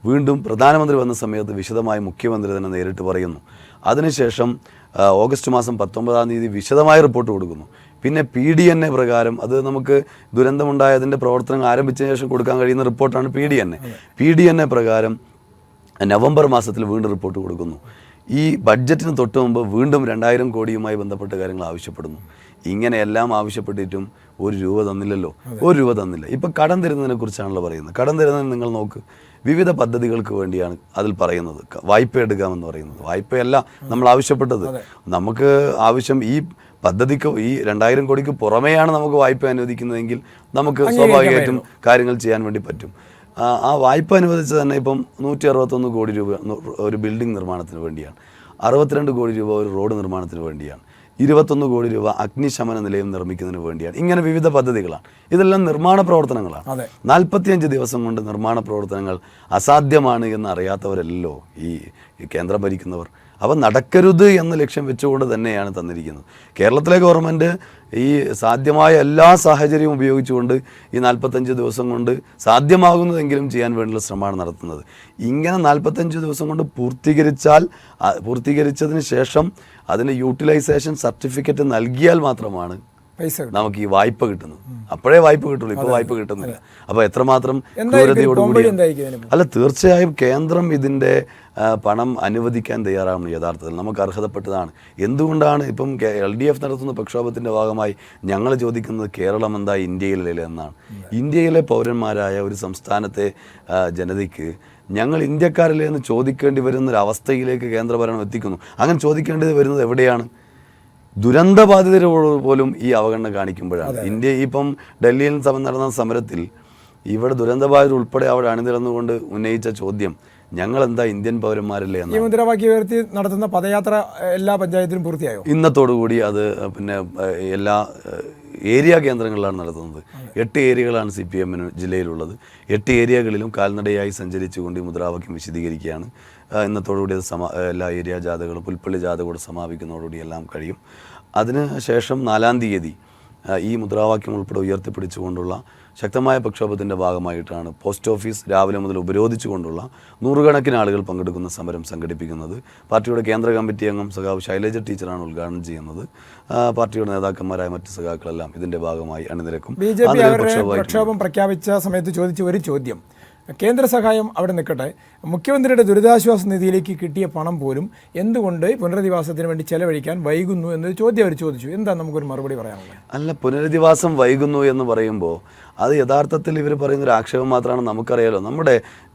വീണ്ടും പ്രധാനമന്ത്രി വന്ന സമയത്ത് വിശദമായി മുഖ്യമന്ത്രി തന്നെ നേരിട്ട് പറയുന്നു. അതിനുശേഷം ഓഗസ്റ്റ് മാസം 19-ാം തീയതി വിശദമായ റിപ്പോർട്ട് കൊടുക്കുന്നു. പിന്നെ PDNA പ്രകാരം, അത് നമുക്ക് ദുരന്തമുണ്ടായതിൻ്റെ പ്രവർത്തനങ്ങൾ ആരംഭിച്ചതിന് ശേഷം കൊടുക്കാൻ കഴിയുന്ന റിപ്പോർട്ടാണ് PDNA പ്രകാരം നവംബർ മാസത്തിൽ വീണ്ടും റിപ്പോർട്ട് കൊടുക്കുന്നു. ഈ ബഡ്ജറ്റിന് തൊട്ട് മുമ്പ് വീണ്ടും 2000 കോടിയുമായി ബന്ധപ്പെട്ട കാര്യങ്ങൾ ആവശ്യപ്പെടുന്നു. ഇങ്ങനെയെല്ലാം ആവശ്യപ്പെട്ടിട്ടും ഒരു രൂപ തന്നില്ലല്ലോ, ഒരു രൂപ തന്നില്ല. ഇപ്പം കടം തരുന്നതിനെ കുറിച്ചാണല്ലോ പറയുന്നത്. കടം തരുന്നതിന് നിങ്ങൾ നോക്ക്, വിവിധ പദ്ധതികൾക്ക് വേണ്ടിയാണ് അതിൽ പറയുന്നത്. വായ്പ എടുക്കാമെന്ന് പറയുന്നത് വായ്പയല്ല നമ്മൾ ആവശ്യപ്പെട്ടത്. നമുക്ക് ആവശ്യം ഈ പദ്ധതിക്ക്, ഈ 2000 കോടിക്ക് പുറമെയാണ് നമുക്ക് വായ്പ അനുവദിക്കുന്നതെങ്കിൽ നമുക്ക് സ്വാഭാവികമായിട്ടും കാര്യങ്ങൾ ചെയ്യാൻ വേണ്ടി പറ്റും. ആ വായ്പ അനുവദിച്ച് തന്നെ ഇപ്പം 161 കോടി രൂപ ഒരു ബിൽഡിംഗ് നിർമ്മാണത്തിന് വേണ്ടിയാണ്, 62 കോടി രൂപ ഒരു റോഡ് നിർമ്മാണത്തിന് വേണ്ടിയാണ്, 21 കോടി രൂപ അഗ്നിശമന നിലയം നിർമ്മിക്കുന്നതിന് വേണ്ടിയാണ്. ഇങ്ങനെ വിവിധ പദ്ധതികളാണ്. ഇതെല്ലാം നിർമ്മാണ പ്രവർത്തനങ്ങളാണ്. 45 ദിവസം കൊണ്ട് നിർമ്മാണ പ്രവർത്തനങ്ങൾ അസാധ്യമാണ് എന്ന് അറിയാത്തവരല്ലോ ഈ കേന്ദ്രം ഭരിക്കുന്നവർ. അവ നടക്കരുത് എന്ന ലക്ഷ്യം വെച്ചുകൊണ്ട് തന്നെയാണ് തന്നിരിക്കുന്നത്. കേരളത്തിലെ ഗവൺമെൻറ് ഈ സാധ്യമായ എല്ലാ സാഹചര്യവും ഉപയോഗിച്ചുകൊണ്ട് ഈ 45 ദിവസം കൊണ്ട് സാധ്യമാകുന്നതെങ്കിലും ചെയ്യാൻ വേണ്ടിയുള്ള ശ്രമമാണ് നടത്തുന്നത്. ഇങ്ങനെ 45 ദിവസം കൊണ്ട് പൂർത്തീകരിച്ചതിന് ശേഷം അതിന് യൂട്ടിലൈസേഷൻ സർട്ടിഫിക്കറ്റ് നൽകിയാൽ മാത്രമാണ് നമുക്ക് ഈ വായ്പ കിട്ടുന്നത്. അപ്പോഴേ വായ്പ കിട്ടുള്ളൂ, ഇപ്പോൾ വായ്പ കിട്ടുന്നില്ല. അപ്പോൾ എത്രമാത്രം ക്രൂരതയോടുകൂടി അല്ല, തീർച്ചയായും കേന്ദ്രം ഇതിൻ്റെ പണം അനുവദിക്കാൻ തയ്യാറാവണം. യഥാർത്ഥത്തിൽ നമുക്ക് അർഹതപ്പെട്ടതാണ്. എന്തുകൊണ്ടാണ് ഇപ്പം LDF നടത്തുന്ന പ്രക്ഷോഭത്തിൻ്റെ ഭാഗമായി ഞങ്ങൾ ചോദിക്കുന്നത് കേരളം എന്താ ഇന്ത്യയിലെ എന്നാണ്. ഇന്ത്യയിലെ പൗരന്മാരായ ഒരു സംസ്ഥാനത്തെ ജനതയ്ക്ക് ഞങ്ങൾ ഇന്ത്യക്കാരിലെ എന്ന് ചോദിക്കേണ്ടി വരുന്നൊരവസ്ഥയിലേക്ക് കേന്ദ്രഭരണം എത്തിക്കുന്നു. അങ്ങനെ ചോദിക്കേണ്ടത് വരുന്നത് എവിടെയാണ്? ദുരന്തബാധിതരോട് പോലും ഈ അവഗണന കാണിക്കുമ്പോഴാണ്. ഇന്ത്യ ഇപ്പം ഡൽഹിയിൽ നടന്ന സമരത്തിൽ ഇവിടെ ദുരന്തബാധിതർ ഉൾപ്പെടെ അവിടെ അണിനിരന്നുകൊണ്ട് ഉന്നയിച്ച ചോദ്യം, ഞങ്ങൾ എന്താ ഇന്ത്യൻ പൗരന്മാരല്ലേ എന്ന്. ഈ മുദ്രാവാക്യം ഉയർത്തി നടത്തുന്ന പദയാത്ര എല്ലാ പഞ്ചായത്തിലും പൂർത്തിയായോ? ഇന്നത്തോടുകൂടി അത് പിന്നെ എല്ലാ ഏരിയ കേന്ദ്രങ്ങളിലാണ് നടത്തുന്നത്. 8 ഏരിയകളാണ് CPM ജില്ലയിലുള്ളത്. 8 ഏരിയകളിലും കാൽനടയായി സഞ്ചരിച്ചുകൊണ്ട് ഈ മുദ്രാവാക്യം വിശദീകരിക്കുകയാണ്. ഇന്നത്തോടുകൂടി അത് എല്ലാ ഏരിയ ജാഥകളും പുൽപ്പള്ളി ജാഥ കൂടെ സമാപിക്കുന്നതോടുകൂടി എല്ലാം കഴിയും. അതിന് ശേഷം 4-ാം തീയതി ഈ മുദ്രാവാക്യം ഉൾപ്പെടെ ഉയർത്തിപ്പിടിച്ചുകൊണ്ടുള്ള ശക്തമായ പ്രക്ഷോഭത്തിൻ്റെ ഭാഗമായിട്ടാണ് പോസ്റ്റ് ഓഫീസ് രാവിലെ മുതൽ ഉപരോധിച്ചുകൊണ്ടുള്ള 100 കണക്കിന് ആളുകൾ പങ്കെടുക്കുന്ന സമരം സംഘടിപ്പിക്കുന്നത്. പാർട്ടിയുടെ കേന്ദ്ര കമ്മിറ്റി അംഗം സഖാവ് ശൈലജ ടീച്ചറാണ് ഉദ്ഘാടനം ചെയ്യുന്നത്. പാർട്ടിയുടെ നേതാക്കന്മാരായ മറ്റ് സഖാക്കളെല്ലാം ഇതിൻ്റെ ഭാഗമായി അണിനിരക്കും. BJP പ്രക്ഷോഭം പ്രഖ്യാപിച്ച സമയത്ത് ചോദിച്ച ഒരു ചോദ്യം, കേന്ദ്ര സഹായം അവിടെ നിൽക്കട്ടെ, മുഖ്യമന്ത്രിയുടെ ദുരിതാശ്വാസ നിധിയിലേക്ക് കിട്ടിയ പണം പോലും എന്തുകൊണ്ട് പുനരധിവാസത്തിന് വേണ്ടി ചെലവഴിക്കാൻ വൈകുന്നു എന്നൊരു ചോദ്യം അവർ ചോദിച്ചു. എന്താ നമുക്കൊരു മറുപടി പറയാനുള്ളത്? അല്ല, പുനരധിവാസം വൈകുന്നു എന്ന് പറയുമ്പോൾ അത് യഥാർത്ഥത്തിൽ ഇവർ പറയുന്നൊരു ആക്ഷേപം മാത്രമാണ്. നമുക്കറിയാലോ,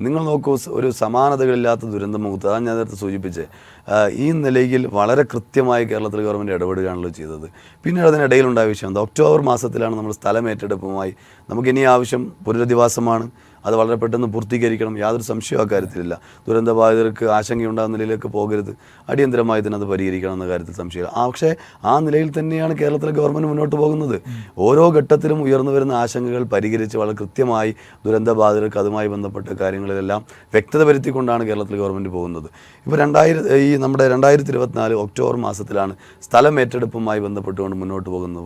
നിങ്ങൾ നോക്കൂ, ഒരു സമാനതകളില്ലാത്ത ദുരന്തമുഖത്ത്, അതാണ് ഞാൻ നേരത്തെ സൂചിപ്പിച്ചത്. ഈ നിലയിൽ വളരെ കൃത്യമായി കേരളത്തിലെ ഗവൺമെൻറ് ഇടപെടുകയാണല്ലോ ചെയ്തത്. പിന്നീട് അതിനിടയിലുണ്ടായ വിഷയം എന്താ? ഒക്ടോബർ മാസത്തിലാണ് നമ്മൾ സ്ഥലം ഏറ്റെടുപ്പുമായി, നമുക്കിനി ആവശ്യം പുനരധിവാസമാണ്, അത് വളരെ പെട്ടെന്ന് പൂർത്തീകരിക്കണം, യാതൊരു സംശയവും അക്കാര്യത്തിലില്ല. ദുരന്തബാധിതർക്ക് ആശങ്കയുണ്ടാകുന്ന നിലയിലേക്ക് പോകരുത്, അടിയന്തരമായി തന്നെ അത് പരിഹരിക്കണം എന്ന കാര്യത്തിൽ സംശയമില്ല. പക്ഷേ ആ നിലയിൽ തന്നെയാണ് കേരളത്തിലെ ഗവൺമെൻറ് മുന്നോട്ട് പോകുന്നത്. ഓരോ ഘട്ടത്തിലും ഉയർന്നു വരുന്ന ആശങ്കകൾ പരിഹരിച്ച് വളരെ കൃത്യമായി ദുരന്തബാധിതർക്ക് അതുമായി ബന്ധപ്പെട്ട കാര്യങ്ങളിലെല്ലാം വ്യക്തത വരുത്തിക്കൊണ്ടാണ് കേരളത്തിലെ ഗവൺമെൻറ് പോകുന്നത്. ഇപ്പോൾ നമ്മുടെ 2024 ഒക്ടോബർ മാസത്തിലാണ് സ്ഥലം ഏറ്റെടുപ്പുമായി ബന്ധപ്പെട്ടുകൊണ്ട് മുന്നോട്ട് പോകുന്നത്.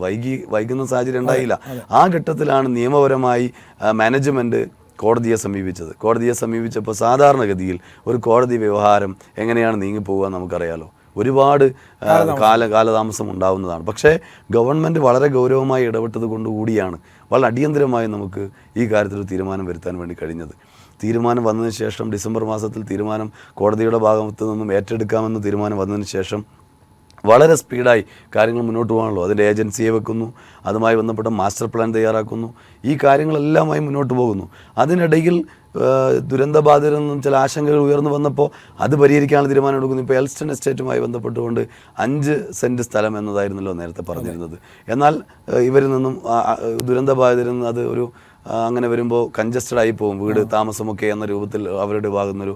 വൈകുന്ന സാഹചര്യം ഉണ്ടായില്ല. ആ ഘട്ടത്തിലാണ് നിയമപരമായി മാനേജ്മെൻറ്റ് കോടതിയെ സമീപിച്ചപ്പോൾ സാധാരണഗതിയിൽ ഒരു കോടതി വ്യവഹാരം എങ്ങനെയാണ് നീങ്ങിപ്പോവുക നമുക്കറിയാലോ. ഒരുപാട് കാലതാമസം ഉണ്ടാവുന്നതാണ്. പക്ഷേ ഗവൺമെൻറ് വളരെ ഗൗരവമായി ഇടപെട്ടത് കൊണ്ടുകൂടിയാണ് വളരെ അടിയന്തരമായി നമുക്ക് ഈ കാര്യത്തിൽ തീരുമാനം വരുത്താൻ വേണ്ടി കഴിഞ്ഞത്. തീരുമാനം വന്നതിന് ശേഷം ഡിസംബർ മാസത്തിൽ തീരുമാനം കോടതിയുടെ ഭാഗത്തു നിന്നും ഏറ്റെടുക്കാമെന്ന് തീരുമാനം വന്നതിന് ശേഷം വളരെ സ്പീഡായി കാര്യങ്ങൾ മുന്നോട്ട് പോകാണല്ലോ. അതിൻ്റെ ഏജൻസിയെ വെക്കുന്നു, അതുമായി ബന്ധപ്പെട്ട മാസ്റ്റർ പ്ലാൻ തയ്യാറാക്കുന്നു, ഈ കാര്യങ്ങളെല്ലാമായി മുന്നോട്ട് പോകുന്നു. അതിനിടയിൽ ദുരന്തബാധിതരിൽ നിന്നും ചില ആശങ്കകൾ ഉയർന്നു വന്നപ്പോൾ അത് പരിഹരിക്കാനുള്ള തീരുമാനം എടുക്കുന്നു. ഇപ്പോൾ എൽസ്റ്റൺ എസ്റ്റേറ്റുമായി ബന്ധപ്പെട്ടുകൊണ്ട് 5 സെൻറ്റ് സ്ഥലം എന്നതായിരുന്നല്ലോ നേരത്തെ പറഞ്ഞിരുന്നത്. എന്നാൽ ഇവരിൽ നിന്നും ദുരന്തബാധിതരിൽ നിന്ന് അത് ഒരു അങ്ങനെ വരുമ്പോൾ കൺജസ്റ്റഡ് ആയി പോകും, വീട് താമസമൊക്കെ എന്ന രൂപത്തിൽ അവരുടെ ഭാഗത്തുനിന്നൊരു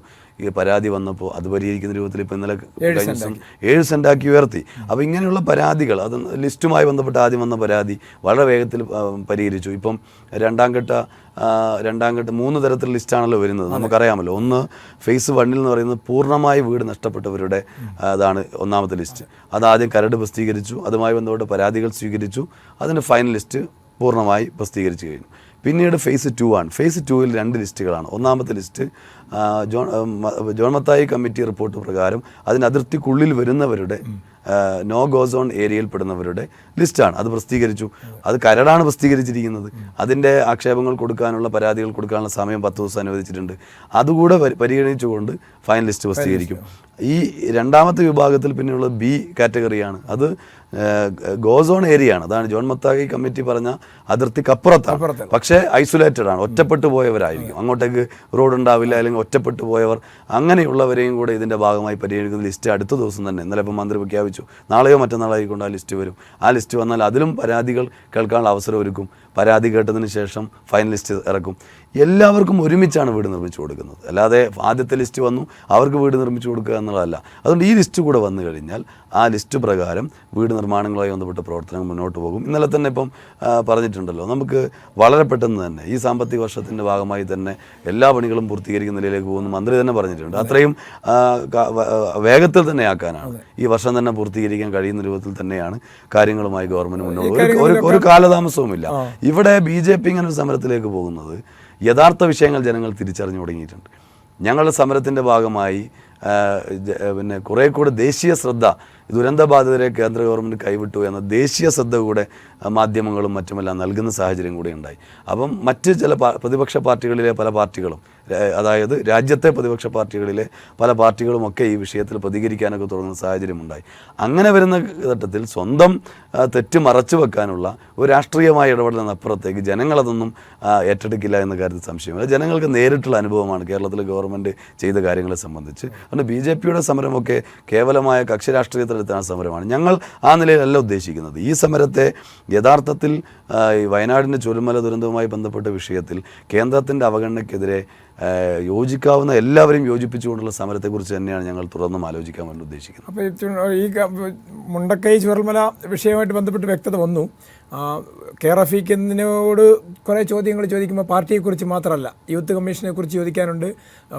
പരാതി വന്നപ്പോൾ അത് പരിഹരിക്കുന്ന രൂപത്തിൽ ഇപ്പോൾ ഇന്നലെ 7 സെൻറ്റാക്കി ഉയർത്തി. അപ്പോൾ ഇങ്ങനെയുള്ള പരാതികൾ, അത് ലിസ്റ്റുമായി ബന്ധപ്പെട്ട് ആദ്യം വന്ന പരാതി വളരെ വേഗത്തിൽ പരിഹരിച്ചു. ഇപ്പം രണ്ടാം ഘട്ട 3 തരത്തിലുള്ള ലിസ്റ്റാണല്ലോ വരുന്നത്, നമുക്കറിയാമല്ലോ. ഒന്ന് ഫേസ് 1 എന്ന് പറയുന്നത് പൂർണ്ണമായി വീട് നഷ്ടപ്പെട്ടവരുടെ അതാണ് ഒന്നാമത്തെ ലിസ്റ്റ്. അതാദ്യം കരട് പ്രസിദ്ധീകരിച്ചു, അതുമായി ബന്ധപ്പെട്ട പരാതികൾ സ്വീകരിച്ചു, അതിൻ്റെ ഫൈനൽ ലിസ്റ്റ് പൂർണ്ണമായി പ്രസിദ്ധീകരിച്ചു കഴിഞ്ഞു. പിന്നീട് ഫേസ് 2 ആണ്. ഫേസ് 2-ൽ 2 ലിസ്റ്റുകളാണ്. ഒന്നാമത്തെ list John Mathai committee report പ്രകാരം അതിന് അതിർത്തിക്കുള്ളിൽ വരുന്നവരുടെ നോ ഗോ സോൺ ഏരിയയിൽ പെടുന്നവരുടെ ലിസ്റ്റാണ്. അത് പ്രസിദ്ധീകരിച്ചു. അത് കരടാണ് പ്രസിദ്ധീകരിച്ചിരിക്കുന്നത്. അതിൻ്റെ ആക്ഷേപങ്ങൾ കൊടുക്കാനുള്ള, പരാതികൾ കൊടുക്കാനുള്ള സമയം 10 ദിവസം അനുവദിച്ചിട്ടുണ്ട്. അതുകൂടെ പരിഗണിച്ചുകൊണ്ട് ഫൈനൽ ലിസ്റ്റ് പ്രസിദ്ധീകരിക്കും. ഈ രണ്ടാമത്തെ വിഭാഗത്തിൽ പിന്നെയുള്ളത് ബി കാറ്റഗറിയാണ്. അത് ഗോസോൺ ഏരിയ ആണ്. അതാണ് ജോൺ മത്തായി കമ്മിറ്റി പറഞ്ഞ അതിർത്തിക്കപ്പുറത്താണ്. പക്ഷേ ഐസൊലേറ്റഡ് ആണ്, ഒറ്റപ്പെട്ടു പോയവരായിരിക്കും. അങ്ങോട്ടേക്ക് റോഡ് ഉണ്ടാവില്ല, അല്ലെങ്കിൽ ഒറ്റപ്പെട്ടു പോയവർ, അങ്ങനെയുള്ളവരെയും കൂടെ ഇതിൻ്റെ ഭാഗമായി പരിഗണിക്കുന്ന ലിസ്റ്റ് അടുത്ത ദിവസം തന്നെ, ഇന്നലെ ഇപ്പം മന്ത്രി പ്രഖ്യാപിച്ചു, നാളെയോ മറ്റന്നാളായിക്കൊണ്ട് ആ ലിസ്റ്റ് വരും. ആ ലിസ്റ്റ് വന്നാൽ അതിലും പരാതികൾ കേൾക്കാനുള്ള അവസരം ഒരുക്കും. പരാതി കേട്ടതിന് ശേഷം ഫൈനൽ ലിസ്റ്റ് ഇറക്കും. എല്ലാവർക്കും ഒരുമിച്ചാണ് വീട് നിർമ്മിച്ചു കൊടുക്കുന്നത്. അല്ലാതെ ആദ്യത്തെ ലിസ്റ്റ് വന്നു അവർക്ക് വീട് നിർമ്മിച്ചു കൊടുക്കുക എന്നുള്ളതല്ല. അതുകൊണ്ട് ഈ ലിസ്റ്റ് കൂടെ വന്നു കഴിഞ്ഞാൽ ആ ലിസ്റ്റ് പ്രകാരം വീട് നിർമ്മാണങ്ങളുമായി ബന്ധപ്പെട്ട പ്രവർത്തനങ്ങൾ മുന്നോട്ട് പോകും. ഇന്നലെ തന്നെ ഇപ്പം പറഞ്ഞിട്ടുണ്ടല്ലോ, നമുക്ക് വളരെ പെട്ടെന്ന് തന്നെ ഈ സാമ്പത്തിക വർഷത്തിൻ്റെ ഭാഗമായി തന്നെ എല്ലാ പണികളും പൂർത്തീകരിക്കുന്ന നിലയിലേക്ക് പോകുന്നു മന്ത്രി തന്നെ പറഞ്ഞിട്ടുണ്ട്. അത്രയും വേഗത്തിൽ തന്നെ ആക്കാനാണ്, ഈ വർഷം തന്നെ പൂർത്തീകരിക്കാൻ കഴിയുന്ന രൂപത്തിൽ തന്നെയാണ് കാര്യങ്ങളുമായി ഗവൺമെൻറ് മുന്നോട്ട്. ഒരു കാലതാമസവുമില്ല. ഇവിടെ BJP ഇങ്ങനെ ഒരു സമരത്തിലേക്ക് പോകുന്നത് യഥാർത്ഥ വിഷയങ്ങൾ ജനങ്ങൾ തിരിച്ചറിഞ്ഞു തുടങ്ങിയിട്ടുണ്ട്. ഞങ്ങളുടെ സമരത്തിൻ്റെ ഭാഗമായി പിന്നെ കുറേ കൂടെ ദേശീയ ശ്രദ്ധ, ദുരന്തബാധിതരെ കേന്ദ്ര ഗവൺമെൻറ് കൈവിട്ടു എന്ന ദേശീയ ശ്രദ്ധ കൂടെ മാധ്യമങ്ങളും മറ്റുമെല്ലാം നൽകുന്ന സാഹചര്യം കൂടെ ഉണ്ടായി. അപ്പം മറ്റ് ചില പ്രതിപക്ഷ പാർട്ടികളിലെ പല പാർട്ടികളും, അതായത് രാജ്യത്തെ പ്രതിപക്ഷ പാർട്ടികളിലെ പല പാർട്ടികളുമൊക്കെ ഈ വിഷയത്തിൽ പ്രതികരിക്കാനൊക്കെ തുടങ്ങുന്ന സാഹചര്യമുണ്ടായി. അങ്ങനെ വരുന്ന ഘട്ടത്തിൽ സ്വന്തം തെറ്റ് മറച്ചു വെക്കാനുള്ള ഒരു രാഷ്ട്രീയമായ ഇടപെടലിനപ്പുറത്തേക്ക് ജനങ്ങളതൊന്നും ഏറ്റെടുക്കില്ല എന്ന കാര്യത്തിൽ സംശയമില്ല. ജനങ്ങൾക്ക് നേരിട്ടുള്ള അനുഭവമാണ് കേരളത്തിലെ ഗവൺമെൻറ് ചെയ്ത കാര്യങ്ങളെ സംബന്ധിച്ച്. അതുകൊണ്ട് BJPയുടെ സമരമൊക്കെ കേവലമായ കക്ഷി രാഷ്ട്രീയത്തിലെടുത്താണ് സമരമാണ്. ഞങ്ങൾ ആ നിലയിലല്ല ഉദ്ദേശിക്കുന്നത്. ഈ സമരത്തെ യഥാർത്ഥത്തിൽ ഈ വയനാടിൻ്റെ ചുരൽമല ദുരന്തവുമായി ബന്ധപ്പെട്ട വിഷയത്തിൽ കേന്ദ്രത്തിൻ്റെ അവഗണനയ്ക്കെതിരെ യോജിക്കാവുന്ന എല്ലാവരെയും യോജിപ്പിച്ചുകൊണ്ടുള്ള സമരത്തെക്കുറിച്ച് തന്നെയാണ് ഞങ്ങൾ തുടർന്നും ആലോചിക്കാൻ വേണ്ടി ഉദ്ദേശിക്കുന്നത്. അപ്പോൾ ഈ മുണ്ടക്കൈ ചുരൽമല വിഷയവുമായിട്ട് ബന്ധപ്പെട്ട് വ്യക്തത വന്നു. കെ റഫീഖിനോട് കുറേ ചോദ്യങ്ങൾ ചോദിക്കുമ്പോൾ പാർട്ടിയെക്കുറിച്ച് മാത്രമല്ല, യൂത്ത് കമ്മീഷനെ കുറിച്ച് ചോദിക്കാനുണ്ട്,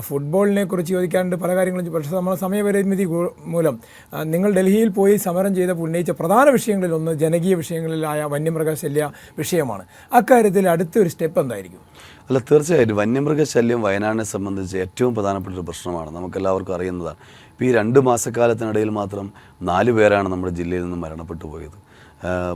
ഫുട്ബോളിനെ കുറിച്ച് ചോദിക്കാനുണ്ട്, പല കാര്യങ്ങളും. പക്ഷേ നമ്മൾ സമയപരിമിതി മൂലം നിങ്ങൾ ഡൽഹിയിൽ പോയി സമരം ചെയ്തപ്പോൾ ഉന്നയിച്ച പ്രധാന വിഷയങ്ങളിലൊന്ന് ജനകീയ വിഷയങ്ങളിലായ വന്യമൃഗശല്യ വിഷയമാണ്. അക്കാര്യത്തിൽ അടുത്തൊരു സ്റ്റെപ്പ് എന്തായിരിക്കും? അല്ല, തീർച്ചയായിട്ടും വന്യമൃഗശല്യം വയനാടിനെ സംബന്ധിച്ച് ഏറ്റവും പ്രധാനപ്പെട്ട ഒരു പ്രശ്നമാണ്. നമുക്കെല്ലാവർക്കും അറിയുന്നതാണ്. ഇപ്പോൾ ഈ 2 മാസക്കാലത്തിനിടയിൽ മാത്രം 4 പേരാണ് നമ്മുടെ ജില്ലയിൽ നിന്ന് മരണപ്പെട്ടു പോയത്.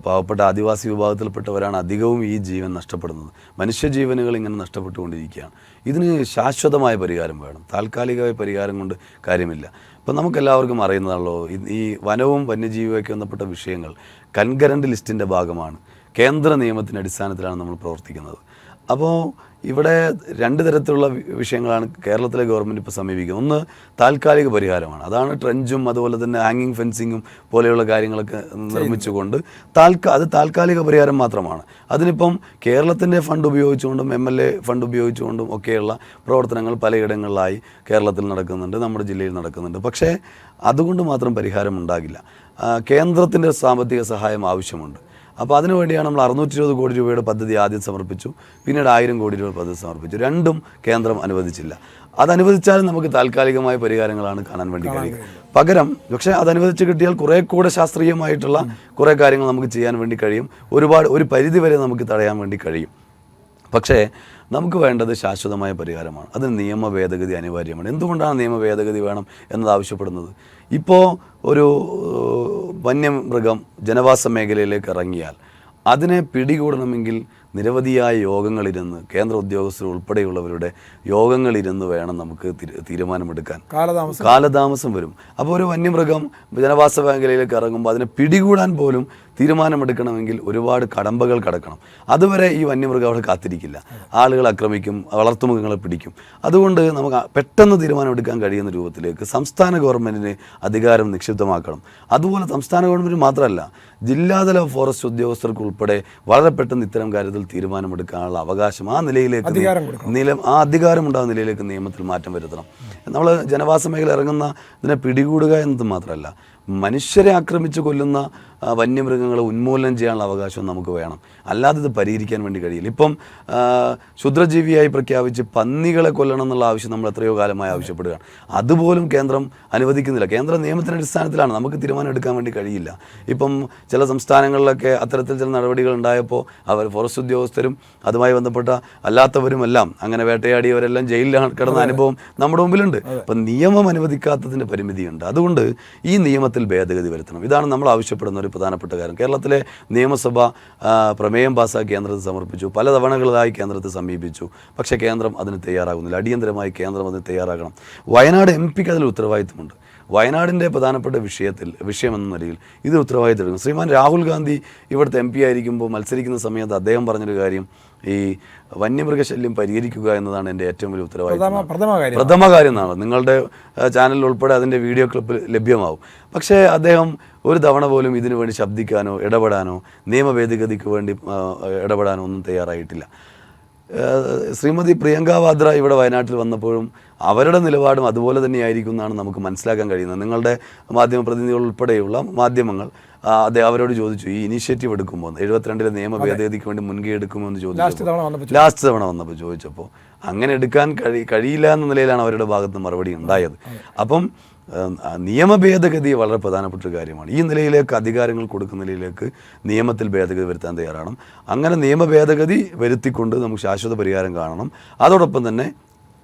പാവപ്പെട്ട ആദിവാസി വിഭാഗത്തിൽപ്പെട്ടവരാണ് അധികവും ഈ ജീവൻ നഷ്ടപ്പെടുന്നത്. മനുഷ്യജീവനുകൾ ഇങ്ങനെ നഷ്ടപ്പെട്ടുകൊണ്ടിരിക്കുകയാണ്. ഇതിന് ശാശ്വതമായ പരിഹാരം വേണം. താൽക്കാലികമായ പരിഹാരം കൊണ്ട് കാര്യമില്ല. ഇപ്പം നമുക്കെല്ലാവർക്കും അറിയുന്നതാണല്ലോ, ഈ വനവും വന്യജീവിയുമൊക്കെ ബന്ധപ്പെട്ട വിഷയങ്ങൾ കൺകറൻറ്റ് ലിസ്റ്റിൻ്റെ ഭാഗമാണ്. കേന്ദ്ര നിയമത്തിൻ്റെ അടിസ്ഥാനത്തിലാണ് നമ്മൾ പ്രവർത്തിക്കുന്നത്. അപ്പോൾ ഇവിടെ 2 തരത്തിലുള്ള വിഷയങ്ങളാണ് കേരളത്തിലെ ഗവൺമെൻറ് ഇപ്പോൾ സമീപിക്കുന്നത്. ഒന്ന് താൽക്കാലിക പരിഹാരമാണ്. അതാണ് ട്രെഞ്ചും അതുപോലെ തന്നെ ഹാങ്ങിങ് ഫെൻസിങ്ങും പോലെയുള്ള കാര്യങ്ങളൊക്കെ നിർമ്മിച്ചുകൊണ്ട് അത് താൽക്കാലിക പരിഹാരം മാത്രമാണ്. അതിനിപ്പം കേരളത്തിൻ്റെ ഫണ്ട് ഉപയോഗിച്ചുകൊണ്ടും MLA ഫണ്ട് ഉപയോഗിച്ചുകൊണ്ടും ഒക്കെയുള്ള പ്രവർത്തനങ്ങൾ പലയിടങ്ങളിലായി കേരളത്തിൽ നടക്കുന്നുണ്ട്, നമ്മുടെ ജില്ലയിൽ നടക്കുന്നുണ്ട്. പക്ഷേ അതുകൊണ്ട് മാത്രം പരിഹാരം ഉണ്ടാകില്ല. കേന്ദ്രത്തിൻ്റെ സാമ്പത്തിക സഹായം ആവശ്യമുണ്ട്. അപ്പോൾ അതിനുവേണ്ടിയാണ് നമ്മൾ 620 കോടി രൂപയുടെ പദ്ധതി ആദ്യം സമർപ്പിച്ചു, പിന്നീട് 1000 കോടി രൂപ പദ്ധതി സമർപ്പിച്ചു. രണ്ടും കേന്ദ്രം അനുവദിച്ചില്ല. അതനുവദിച്ചാലും നമുക്ക് താൽക്കാലികമായ പരിഹാരങ്ങളാണ് കാണാൻ വേണ്ടി കഴിയുക. പകരം പക്ഷേ അതനുവദിച്ച് കിട്ടിയാൽ കുറേ കൂടെ ശാസ്ത്രീയമായിട്ടുള്ള കുറേ കാര്യങ്ങൾ നമുക്ക് ചെയ്യാൻ വേണ്ടി കഴിയും. ഒരു പരിധി വരെ നമുക്ക് തടയാൻ വേണ്ടി കഴിയും. പക്ഷേ നമുക്ക് വേണ്ടത് ശാശ്വതമായ പരിഹാരമാണ്. അതിന് നിയമ ഭേദഗതി അനിവാര്യമാണ്. എന്തുകൊണ്ടാണ് നിയമ ഭേദഗതി വേണം എന്നത് ആവശ്യപ്പെടുന്നത്? ഇപ്പോൾ ഒരു വന്യമൃഗം ജനവാസ മേഖലയിലേക്ക് ഇറങ്ങിയാൽ അതിനെ പിടികൂടണമെങ്കിൽ നിരവധിയായ യോഗങ്ങളിരുന്ന് കേന്ദ്ര ഉദ്യോഗസ്ഥർ ഉൾപ്പെടെയുള്ളവരുടെ യോഗങ്ങളിരുന്ന് വേണം നമുക്ക് തീരുമാനമെടുക്കാൻ. കാലതാമസം വരും. അപ്പോൾ ഒരു വന്യമൃഗം ജനവാസ മേഖലയിലേക്ക് ഇറങ്ങുമ്പോൾ അതിനെ പിടികൂടാൻ പോലും തീരുമാനമെടുക്കണമെങ്കിൽ ഒരുപാട് കടമ്പകൾ കടക്കണം. അതുവരെ ഈ വന്യമൃഗം അവിടെ കാത്തിരിക്കില്ല. ആളുകൾ ആക്രമിക്കും, വളർത്തുമൃഗങ്ങളെ പിടിക്കും. അതുകൊണ്ട് നമുക്ക് പെട്ടെന്ന് തീരുമാനമെടുക്കാൻ കഴിയുന്ന രൂപത്തിലേക്ക് സംസ്ഥാന ഗവൺമെൻറ്റിന് അധികാരം നിക്ഷിപ്തമാക്കണം. അതുപോലെ സംസ്ഥാന ഗവൺമെൻറ് മാത്രമല്ല, ജില്ലാതല ഫോറസ്റ്റ് ഉദ്യോഗസ്ഥർക്ക് ഉൾപ്പെടെ വളരെ പെട്ടെന്ന് ഇത്തരം കാര്യത്തിൽ തീരുമാനമെടുക്കാനുള്ള അവകാശം ആ നിലയിലേക്ക് അധികാരം ഉണ്ടാകുന്ന നിലയിലേക്ക് നിയമത്തിൽ മാറ്റം വരുത്തണം. നമ്മൾ ജനവാസ മേഖല ഇറങ്ങുന്ന ഇതിനെ പിടികൂടുക എന്നത് മാത്രമല്ല, മനുഷ്യരെ ആക്രമിച്ച് കൊല്ലുന്ന വന്യമൃഗങ്ങളെ ഉന്മൂലനം ചെയ്യാനുള്ള അവകാശം നമുക്ക് വേണം. അല്ലാതെ ഇത് പരിഹരിക്കാൻ വേണ്ടി കഴിയില്ല. ഇപ്പം ക്ഷുദ്രജീവിയായി പ്രഖ്യാപിച്ച് പന്നികളെ കൊല്ലണം എന്നുള്ള ആവശ്യം നമ്മൾ എത്രയോ കാലമായി ആവശ്യപ്പെടുകയാണ്. അതുപോലും കേന്ദ്രം അനുവദിക്കുന്നില്ല. കേന്ദ്ര നിയമത്തിൻ്റെ അടിസ്ഥാനത്തിലാണ്, നമുക്ക് തീരുമാനം എടുക്കാൻ വേണ്ടി കഴിയില്ല. ഇപ്പം ചില സംസ്ഥാനങ്ങളിലൊക്കെ അത്തരത്തിൽ ചില നടപടികൾ ഉണ്ടായപ്പോൾ അവർ ഫോറസ്റ്റ് ഉദ്യോഗസ്ഥരും അതുമായി ബന്ധപ്പെട്ട അല്ലാത്തവരുമെല്ലാം അങ്ങനെ വേട്ടയാടിയവരെല്ലാം ജയിലിലാണ് കിടന്ന അനുഭവം നമ്മുടെ മുമ്പിലുണ്ട്. അപ്പം നിയമം അനുവദിക്കാത്തതിൻ്റെ പരിമിതിയുണ്ട്. അതുകൊണ്ട് ഈ നിയമത്തിൽ ഭേദഗതി വരുത്തണം. ഇതാണ് നമ്മൾ ആവശ്യപ്പെടുന്ന ഒരു പ്രധാനപ്പെട്ട കാര്യം. കേരളത്തിലെ നിയമസഭ പ്രമേയം പാസ്സാക്കി കേന്ദ്രത്തിൽ സമർപ്പിച്ചു, പല തവണകളായി കേന്ദ്രത്തെ സമീപിച്ചു. പക്ഷേ കേന്ദ്രം അതിന് തയ്യാറാകുന്നില്ല. അടിയന്തരമായി കേന്ദ്രം അതിന് തയ്യാറാകണം. വയനാട് MP അതിൽ ഉത്തരവാദിത്തമുണ്ട്. വയനാടിൻ്റെ പ്രധാനപ്പെട്ട വിഷയമെന്ന നിലയിൽ ഇത് ഉത്തരവാദിത്തം എടുക്കും. ശ്രീമാൻ രാഹുൽ ഗാന്ധി ഇവിടുത്തെ MP ആയിരിക്കുമ്പോൾ മത്സരിക്കുന്ന സമയത്ത് അദ്ദേഹം പറഞ്ഞൊരു കാര്യം ഈ വന്യമൃഗശല്യം പരിഹരിക്കുക എന്നതാണ് എൻ്റെ ഏറ്റവും വലിയ ഉത്തരവാദിത്തം, പ്രഥമ കാര്യം എന്നാണ്. നിങ്ങളുടെ ചാനലിൽ ഉൾപ്പെടെ അതിൻ്റെ വീഡിയോ ക്ലിപ്പ് ലഭ്യമാവും. പക്ഷേ അദ്ദേഹം ഒരു തവണ പോലും ഇതിനു വേണ്ടി ശബ്ദിക്കാനോ ഇടപെടാനോ നിയമ ഭേദഗതിക്ക് വേണ്ടി ഇടപെടാനോ ഒന്നും തയ്യാറായിട്ടില്ല. ശ്രീമതി പ്രിയങ്ക വാദ്ര ഇവിടെ വയനാട്ടിൽ വന്നപ്പോഴും അവരുടെ നിലപാടും അതുപോലെ തന്നെയായിരിക്കും എന്നാണ് നമുക്ക് മനസ്സിലാക്കാൻ കഴിയുന്നത്. നിങ്ങളുടെ മാധ്യമപ്രതിനിധികൾ ഉൾപ്പെടെയുള്ള മാധ്യമങ്ങൾ അവരോട് ചോദിച്ചു, ഈ ഇനീഷ്യേറ്റീവ് എടുക്കുമ്പോൾ 72 നിയമ ഭേദഗതിക്ക് വേണ്ടി മുൻകൈ എടുക്കുമോ എന്ന് ചോദിച്ചു. ലാസ്റ്റ് തവണ വന്നപ്പോൾ ചോദിച്ചപ്പോൾ അങ്ങനെ എടുക്കാൻ കഴിയില്ല എന്ന നിലയിലാണ് അവരുടെ ഭാഗത്ത് മറുപടി ഉണ്ടായത്. അപ്പം നിയമ ഭേദഗതി വളരെ പ്രധാനപ്പെട്ട ഒരു കാര്യമാണ്. ഈ നിലയിലേക്ക് അധികാരങ്ങൾ കൊടുക്കുന്ന നിലയിലേക്ക് നിയമത്തിൽ ഭേദഗതി വരുത്താൻ തയ്യാറാണ്. അങ്ങനെ നിയമ ഭേദഗതി വരുത്തിക്കൊണ്ട് നമുക്ക് ശാശ്വത പരിഹാരം കാണണം. അതോടൊപ്പം തന്നെ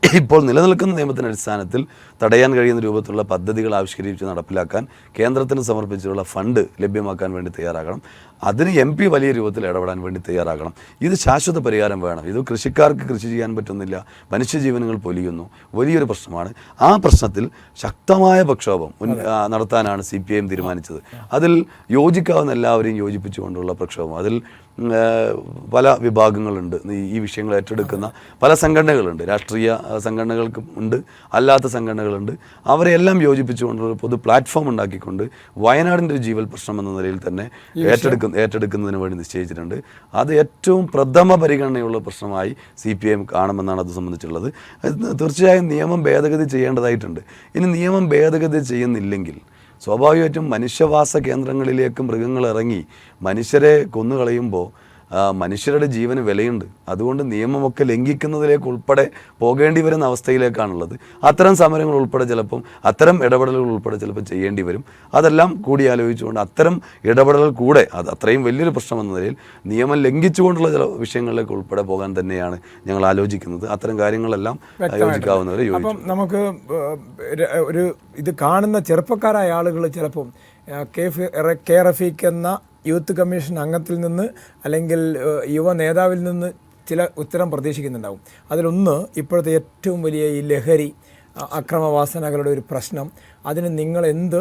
ഇപ്പോൾ നിലനിൽക്കുന്ന നിയമത്തിൻ്റെ അടിസ്ഥാനത്തിൽ തടയാൻ കഴിയുന്ന രൂപത്തിലുള്ള പദ്ധതികൾ ആവിഷ്കരിച്ച് നടപ്പിലാക്കാൻ കേന്ദ്രത്തിന് സമർപ്പിച്ചിട്ടുള്ള ഫണ്ട് ലഭ്യമാക്കാൻ വേണ്ടി തയ്യാറാകണം. അതിന് MP വലിയ രൂപത്തിൽ ഇടപെടാൻ വേണ്ടി തയ്യാറാകണം. ഇത് ശാശ്വത പരിഹാരം വേണം. ഇത് കൃഷിക്കാർക്ക് കൃഷി ചെയ്യാൻ പറ്റുന്നില്ല, മനുഷ്യജീവനുകൾ പൊലിയുന്നു, വലിയൊരു പ്രശ്നമാണ്. ആ പ്രശ്നത്തിൽ ശക്തമായ പ്രക്ഷോഭം നടത്താനാണ് CPIM തീരുമാനിച്ചത്. അതിൽ യോജിക്കാവുന്ന എല്ലാവരെയും യോജിപ്പിച്ചുകൊണ്ടുള്ള പ്രക്ഷോഭം. അതിൽ പല വിഭാഗങ്ങളുണ്ട്. ഈ വിഷയങ്ങൾ ഏറ്റെടുക്കുന്ന പല സംഘടനകളുണ്ട്. രാഷ്ട്രീയ സംഘടനകൾക്ക് ഉണ്ട്, അല്ലാത്ത സംഘടനകളുണ്ട്. അവരെല്ലാം യോജിപ്പിച്ചുകൊണ്ടുള്ള പൊതു പ്ലാറ്റ്ഫോം ഉണ്ടാക്കിക്കൊണ്ട് വയനാടിൻ്റെ ഒരു ജീവൽ പ്രശ്നം എന്ന നിലയിൽ തന്നെ ഏറ്റെടുക്കുന്നതിന് വേണ്ടി നിശ്ചയിച്ചിട്ടുണ്ട്. അത് ഏറ്റവും പ്രഥമ പരിഗണനയുള്ള പ്രശ്നമായി CPIM കാണുമെന്നാണ് അത് സംബന്ധിച്ചുള്ളത്. തീർച്ചയായും നിയമം ഭേദഗതി ചെയ്യേണ്ടതായിട്ടുണ്ട്. ഇനി നിയമം ഭേദഗതി ചെയ്യുന്നില്ലെങ്കിൽ സ്വാഭാവികമായിട്ടും മനുഷ്യവാസ കേന്ദ്രങ്ങളിലേക്ക് മൃഗങ്ങൾ ഇറങ്ങി മനുഷ്യരെ കൊന്നുകളയുമ്പോൾ മനുഷ്യരുടെ ജീവന് വിലയുണ്ട്. അതുകൊണ്ട് നിയമമൊക്കെ ലംഘിക്കുന്നതിലേക്ക് ഉൾപ്പെടെ പോകേണ്ടി വരുന്ന അവസ്ഥയിലേക്കാണുള്ളത്. അത്തരം സമരങ്ങൾ ഉൾപ്പെടെ ചിലപ്പം അത്തരം ഇടപെടലുകൾ ഉൾപ്പെടെ ചിലപ്പോൾ ചെയ്യേണ്ടി വരും. അതെല്ലാം കൂടി ആലോചിച്ചുകൊണ്ട് അത്തരം ഇടപെടലുകൾ കൂടെ അത് അത്രയും വലിയൊരു പ്രശ്നം എന്ന നിലയിൽ നിയമം ലംഘിച്ചുകൊണ്ടുള്ള ചില വിഷയങ്ങളിലേക്ക് ഉൾപ്പെടെ പോകാൻ തന്നെയാണ് ഞങ്ങൾ ആലോചിക്കുന്നത്. അത്തരം കാര്യങ്ങളെല്ലാം യോജിക്കാവുന്നവരെ യോജിക്കും. അപ്പം നമുക്ക് ഒരു ഇത് കാണുന്ന ചെറുപ്പക്കാരായ ആളുകൾ ചിലപ്പം കെ റഫീഖ് എന്ന യൂത്ത് കമ്മീഷൻ അംഗത്തിൽ നിന്ന് അല്ലെങ്കിൽ യുവ നേതാവിൽ നിന്ന് ചില ഉത്തരം പ്രതീക്ഷിക്കുന്നുണ്ടാവും. അതിലൊന്ന് ഇപ്പോഴത്തെ ഏറ്റവും വലിയ ഈ ലഹരി അക്രമവാസനകളുടെ ഒരു പ്രശ്നം. അതിന് നിങ്ങൾ എന്ത്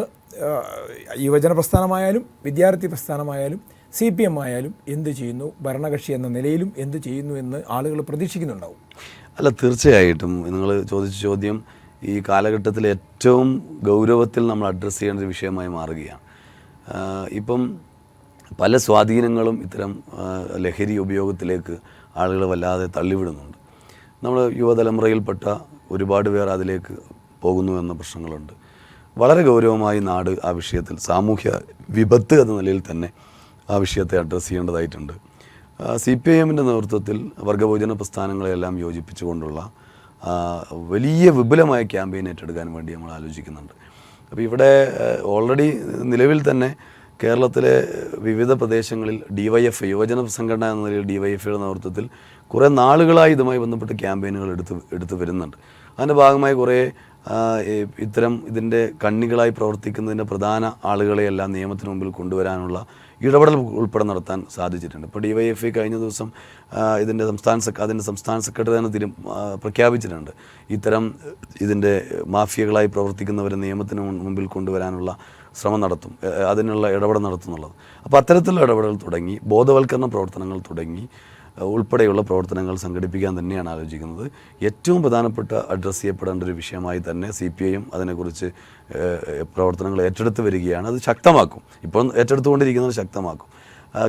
യുവജന പ്രസ്ഥാനമായാലും വിദ്യാർത്ഥി പ്രസ്ഥാനമായാലും CPM ആയാലും എന്ത് ചെയ്യുന്നു, ഭരണകക്ഷി എന്ന നിലയിലും എന്ത് ചെയ്യുന്നു എന്ന് ആളുകൾ പ്രതീക്ഷിക്കുന്നുണ്ടാവും. അല്ല, തീർച്ചയായിട്ടും നിങ്ങൾ ചോദിച്ച ചോദ്യം ഈ കാലഘട്ടത്തിൽ ഏറ്റവും ഗൗരവത്തിൽ നമ്മൾ അഡ്രസ്സ് ചെയ്യേണ്ട ഒരു വിഷയമായി മാറുകയാണ്. ഇപ്പം പല സ്വാധീനങ്ങളും ഇത്തരം ലഹരി ഉപയോഗത്തിലേക്ക് ആളുകൾ വല്ലാതെ തള്ളിവിടുന്നുണ്ട്. നമ്മൾ യുവതലമുറയിൽപ്പെട്ട ഒരുപാട് പേർ അതിലേക്ക് പോകുന്നു എന്ന പ്രശ്നങ്ങളുണ്ട്. വളരെ ഗൗരവമായി നാട് ആ വിഷയത്തിൽ സാമൂഹ്യ വിപത്ത് എന്ന നിലയിൽ തന്നെ ആ വിഷയത്തെ അഡ്രസ്സ് ചെയ്യേണ്ടതായിട്ടുണ്ട്. CPIMൻ്റെ നേതൃത്വത്തിൽ വർഗബഹുജന പ്രസ്ഥാനങ്ങളെല്ലാം യോജിപ്പിച്ചുകൊണ്ടുള്ള വലിയ വിപുലമായ ക്യാമ്പയിൻ ഏറ്റെടുക്കാൻ വേണ്ടി നമ്മൾ ആലോചിക്കുന്നുണ്ട്. അപ്പോൾ ഇവിടെ ഓൾറെഡി നിലവിൽ തന്നെ കേരളത്തിലെ വിവിധ പ്രദേശങ്ങളിൽ DYFI യുവജന സംഘടന എന്ന നിലയിൽ DYFIയുടെ നേതൃത്വത്തിൽ കുറേ നാളുകളായി ഇതുമായി ബന്ധപ്പെട്ട് ക്യാമ്പയിനുകൾ എടുത്തു വരുന്നുണ്ട്. അതിൻ്റെ ഭാഗമായി കുറേ ഇതിൻ്റെ കണ്ണികളായി പ്രവർത്തിക്കുന്നതിൻ്റെ പ്രധാന ആളുകളെയെല്ലാം നിയമത്തിന് മുമ്പിൽ കൊണ്ടുവരാനുള്ള ഇടപെടൽ ഉൾപ്പെടെ നടത്താൻ സാധിച്ചിട്ടുണ്ട്. ഇപ്പോൾ DYFI കഴിഞ്ഞ ദിവസം അതിൻ്റെ സംസ്ഥാന സെക്രട്ടറി തന്നെ പ്രഖ്യാപിച്ചിട്ടുണ്ട്. ഇത്തരം ഇതിൻ്റെ മാഫിയകളായി പ്രവർത്തിക്കുന്നവരെ നിയമത്തിന് മുമ്പിൽ കൊണ്ടുവരാനുള്ള ശ്രമം നടത്തും, അതിനുള്ള ഇടപെടൽ നടത്തുന്നുള്ളത്. അപ്പോൾ അത്തരത്തിലുള്ള ഇടപെടൽ തുടങ്ങി, ബോധവൽക്കരണ പ്രവർത്തനങ്ങൾ തുടങ്ങി ഉൾപ്പെടെയുള്ള പ്രവർത്തനങ്ങൾ സംഘടിപ്പിക്കാൻ തന്നെയാണ് ആലോചിക്കുന്നത്. ഏറ്റവും പ്രധാനപ്പെട്ട അഡ്രസ്സ് ചെയ്യപ്പെടേണ്ട ഒരു വിഷയമായി തന്നെ CPIM അതിനെക്കുറിച്ച് പ്രവർത്തനങ്ങൾ ഏറ്റെടുത്ത് വരികയാണ്. അത് ശക്തമാക്കും, ഇപ്പോൾ ഏറ്റെടുത്തുകൊണ്ടിരിക്കുന്നത് ശക്തമാക്കും.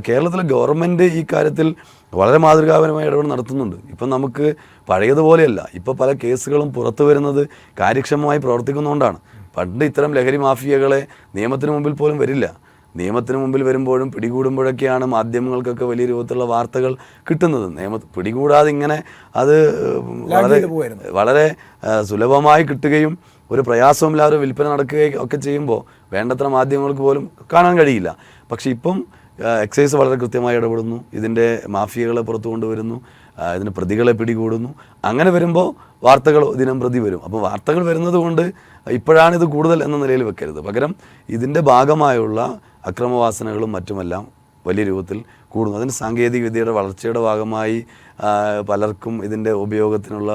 കേരളത്തിലെ ഗവൺമെൻറ് ഈ കാര്യത്തിൽ വളരെ മാതൃകാപരമായ ഇടപെടൽ നടത്തുന്നുണ്ട്. ഇപ്പം നമുക്ക് പഴയതുപോലെയല്ല. ഇപ്പോൾ പല കേസുകളും പുറത്തു വരുന്നത് കാര്യക്ഷമമായി പ്രവർത്തിക്കുന്നതുകൊണ്ടാണ്. പണ്ട് ഇത്തരം ലഹരി മാഫിയകളെ നിയമത്തിന് മുമ്പിൽ പോലും വരില്ല. നിയമത്തിന് മുമ്പിൽ വരുമ്പോഴും പിടികൂടുമ്പോഴൊക്കെയാണ് മാധ്യമങ്ങൾക്കൊക്കെ വലിയ രൂപത്തിലുള്ള വാർത്തകൾ കിട്ടുന്നത്. പിടികൂടാതെ ഇങ്ങനെ അത് വളരെ സുലഭമായി കിട്ടുകയും ഒരു പ്രയാസമില്ലാതെ വിൽപ്പന നടക്കുകയും ഒക്കെ ചെയ്യുമ്പോൾ വേണ്ടത്ര മാധ്യമങ്ങൾക്ക് പോലും കാണാൻ കഴിയില്ല. പക്ഷേ ഇപ്പം എക്സൈസ് വളരെ കൃത്യമായി ഇടപെടുന്നു, ഇതിൻ്റെ മാഫിയകളെ പുറത്തു കൊണ്ടുവരുന്നു, ഇതിന് പ്രതികളെ പിടികൂടുന്നു. അങ്ങനെ വരുമ്പോൾ വാർത്തകൾ ദിനം പ്രതി വരും. അപ്പോൾ വാർത്തകൾ വരുന്നത് കൊണ്ട് ഇപ്പോഴാണിത് കൂടുതൽ എന്ന നിലയിൽ വെക്കരുത്. പകരം ഇതിൻ്റെ ഭാഗമായുള്ള അക്രമവാസനകളും മറ്റുമെല്ലാം വലിയ രൂപത്തിൽ കൂടുന്നു. അതിന് സാങ്കേതിക വിദ്യയുടെ വളർച്ചയുടെ ഭാഗമായി പലർക്കും ഇതിൻ്റെ ഉപയോഗത്തിനുള്ള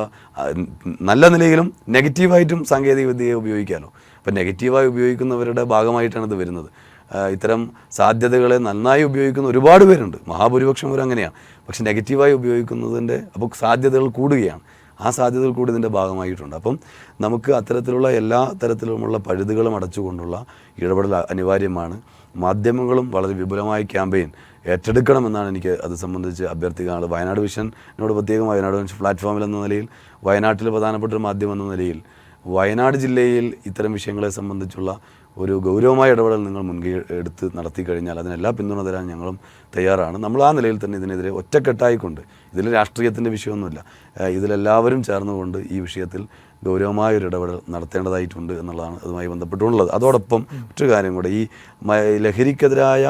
നല്ല നിലയിലും നെഗറ്റീവായിട്ടും സാങ്കേതിക വിദ്യയെ ഉപയോഗിക്കാമല്ലോ. അപ്പോൾ നെഗറ്റീവായി ഉപയോഗിക്കുന്നവരുടെ ഭാഗമായിട്ടാണ് ഇത് വരുന്നത്. ഇത്തരം സാധ്യതകളെ നന്നായി ഉപയോഗിക്കുന്ന ഒരുപാട് പേരുണ്ട്, മഹാഭൂരിപക്ഷം പേരും അങ്ങനെയാണ്. പക്ഷെ നെഗറ്റീവായി ഉപയോഗിക്കുന്നതിൻ്റെ അപ്പോൾ സാധ്യതകൾ കൂടുകയാണ്. ആ സാധ്യതകൾ കൂടി ഇതിൻ്റെ ഭാഗമായിട്ടുണ്ട്. അപ്പം നമുക്ക് അത്തരത്തിലുള്ള എല്ലാ തരത്തിലുമുള്ള പഴുതുകളും അടച്ചുകൊണ്ടുള്ള ഇടപെടൽ അനിവാര്യമാണ്. മാധ്യമങ്ങളും വളരെ വിപുലമായ ക്യാമ്പയിൻ ഏറ്റെടുക്കണമെന്നാണ് എനിക്ക് അത് സംബന്ധിച്ച് അഭ്യർത്ഥിക്കാനുള്ളത്. വയനാട് വിഷനോട് പ്രത്യേകം വയനാട് വിഷൻ പ്ലാറ്റ്ഫോമിൽ എന്ന നിലയിൽ, വയനാട്ടിൽ പ്രധാനപ്പെട്ട ഒരു മാധ്യമം എന്ന നിലയിൽ വയനാട് ജില്ലയിൽ ഇത്തരം വിഷയങ്ങളെ സംബന്ധിച്ചുള്ള ഒരു ഗൗരവമായ ഇടപെടൽ നിങ്ങൾ മുൻകൈ എടുത്ത് നടത്തി കഴിഞ്ഞാൽ അതിനെല്ലാ പിന്തുണ തരാൻ ഞങ്ങളും തയ്യാറാണ്. നമ്മൾ ആ നിലയിൽ തന്നെ ഇതിനെതിരെ ഒറ്റക്കെട്ടായിക്കൊണ്ട്, ഇതിൽ രാഷ്ട്രീയത്തിൻ്റെ വിഷയമൊന്നുമില്ല, ഇതിലെല്ലാവരും ചേർന്നുകൊണ്ട് ഈ വിഷയത്തിൽ ഗൗരവമായൊരു ഇടപെടൽ നടത്തേണ്ടതായിട്ടുണ്ട് എന്നുള്ളതാണ് അതുമായി ബന്ധപ്പെട്ടുള്ളത്. അതോടൊപ്പം മറ്റൊരു കാര്യം കൂടെ, ഈ ലഹരിക്കെതിരായ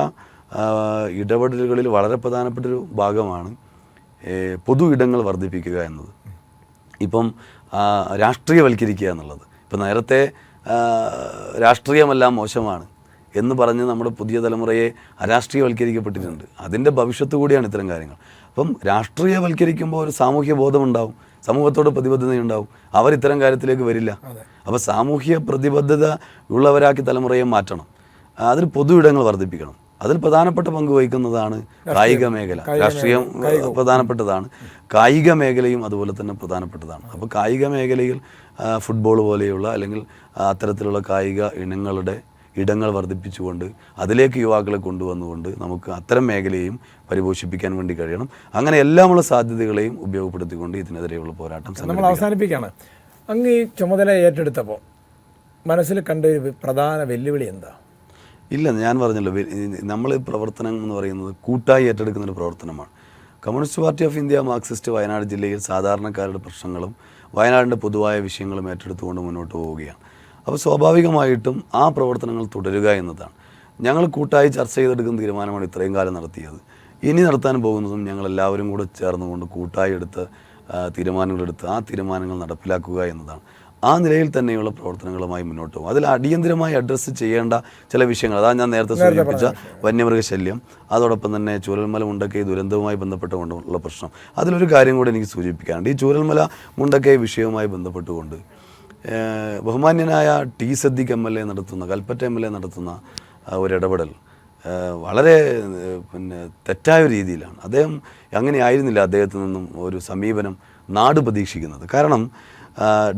ഇടപെടലുകളിൽ വളരെ പ്രധാനപ്പെട്ടൊരു ഭാഗമാണ് പൊതു ഇടങ്ങൾ വർദ്ധിപ്പിക്കുക എന്നത്. ഇപ്പം രാഷ്ട്രീയവൽക്കരിക്കുക എന്നുള്ളത്. ഇപ്പം നേരത്തെ രാഷ്ട്രീയമെല്ലാം മോശമാണ് എന്ന് പറഞ്ഞ് നമ്മുടെ പുതിയ തലമുറയെ അരാഷ്ട്രീയവൽക്കരിക്കപ്പെട്ടിട്ടുണ്ട്. അതിൻ്റെ ഭവിഷ്യത്ത് കൂടിയാണ് ഇത്തരം കാര്യങ്ങൾ. അപ്പം രാഷ്ട്രീയവൽക്കരിക്കുമ്പോൾ ഒരു സാമൂഹ്യ ബോധമുണ്ടാവും, സമൂഹത്തോട് പ്രതിബദ്ധതയുണ്ടാവും, അവർ ഇത്തരം കാര്യത്തിലേക്ക് വരില്ല. അപ്പോൾ സാമൂഹ്യ പ്രതിബദ്ധത ഉള്ളവരാക്കി തലമുറയെ മാറ്റണം. അതിൽ പൊതു ഇടങ്ങൾ വർദ്ധിപ്പിക്കണം. അതിൽ പ്രധാനപ്പെട്ട പങ്ക് വഹിക്കുന്നതാണ് കായിക മേഖല. രാഷ്ട്രീയം പ്രധാനപ്പെട്ടതാണ്, കായിക മേഖലയും അതുപോലെ തന്നെ പ്രധാനപ്പെട്ടതാണ്. അപ്പോൾ കായിക മേഖലയിൽ ഫുട്ബോൾ പോലെയുള്ള അല്ലെങ്കിൽ അത്തരത്തിലുള്ള കായിക ഇടങ്ങൾ വർദ്ധിപ്പിച്ചുകൊണ്ട് അതിലേക്ക് യുവാക്കളെ കൊണ്ടുവന്നുകൊണ്ട് നമുക്ക് അത്തരം മേഖലയെയും പരിപോഷിപ്പിക്കാൻ വേണ്ടി കഴിയണം. അങ്ങനെ എല്ലാമുള്ള സാധ്യതകളെയും ഉപയോഗപ്പെടുത്തിക്കൊണ്ട് ഇതിനെതിരെയുള്ള പോരാട്ടം നമ്മൾ അവസാനിപ്പിക്കുകയാണ്. അങ്ങ് ഈ ചുമതല ഏറ്റെടുത്തപ്പോൾ മനസ്സിൽ കണ്ട ഒരു പ്രധാന വെല്ലുവിളി എന്താ? ഇല്ല, ഞാൻ പറഞ്ഞല്ലോ, നമ്മൾ പ്രവർത്തനം എന്ന് പറയുന്നത് കൂട്ടായി ഏറ്റെടുക്കുന്നൊരു പ്രവർത്തനമാണ്. Communist party of India Marxist Wayanad ജില്ലയിൽ സാധാരണക്കാരുടെ പ്രശ്നങ്ങളും വയനാടിൻ്റെ പൊതുവായ വിഷയങ്ങളും ഏറ്റെടുത്തുകൊണ്ട് മുന്നോട്ട് പോവുകയാണ്. അപ്പോൾ സ്വാഭാവികമായിട്ടും ആ പ്രവർത്തനങ്ങൾ തുടരുക എന്നതാണ്. ഞങ്ങൾ കൂട്ടായി ചർച്ച ചെയ്തെടുക്കുന്ന തീരുമാനമാണ് ഇത്രയും കാലം നടത്തിയത്. ഇനി നടത്താൻ പോകുന്നതും ഞങ്ങളെല്ലാവരും കൂടെ ചേർന്നുകൊണ്ട് കൂട്ടായി എടുത്ത് തീരുമാനങ്ങളെടുത്ത് ആ തീരുമാനങ്ങൾ നടപ്പിലാക്കുക എന്നതാണ്. ആ നിലയിൽ തന്നെയുള്ള പ്രവർത്തനങ്ങളുമായി മുന്നോട്ട് പോകും. അതിൽ അടിയന്തരമായി അഡ്രസ്സ് ചെയ്യേണ്ട ചില വിഷയങ്ങൾ, അതാണ് ഞാൻ നേരത്തെ സൂചിപ്പിച്ച വന്യമൃഗശല്യം, അതോടൊപ്പം തന്നെ ചൂരൽമല മുണ്ടക്കൈ ദുരന്തവുമായി ബന്ധപ്പെട്ടുകൊണ്ടുള്ള പ്രശ്നം. അതിലൊരു കാര്യം കൂടി എനിക്ക് സൂചിപ്പിക്കാനുണ്ട്. ഈ ചൂരൽമല മുണ്ടക്കൈ വിഷയവുമായി ബന്ധപ്പെട്ടുകൊണ്ട് ബഹുമാന്യനായ ടി സദ്ദിഖ് MLA നടത്തുന്ന, കൽപ്പറ്റ MLA നടത്തുന്ന ഒരിടപെടൽ വളരെ തെറ്റായ രീതിയിലാണ്. അദ്ദേഹം അങ്ങനെ ആയിരുന്നില്ല അദ്ദേഹത്തിൽ നിന്നും ഒരു സമീപനം നാട് പ്രതീക്ഷിക്കുന്നത്. കാരണം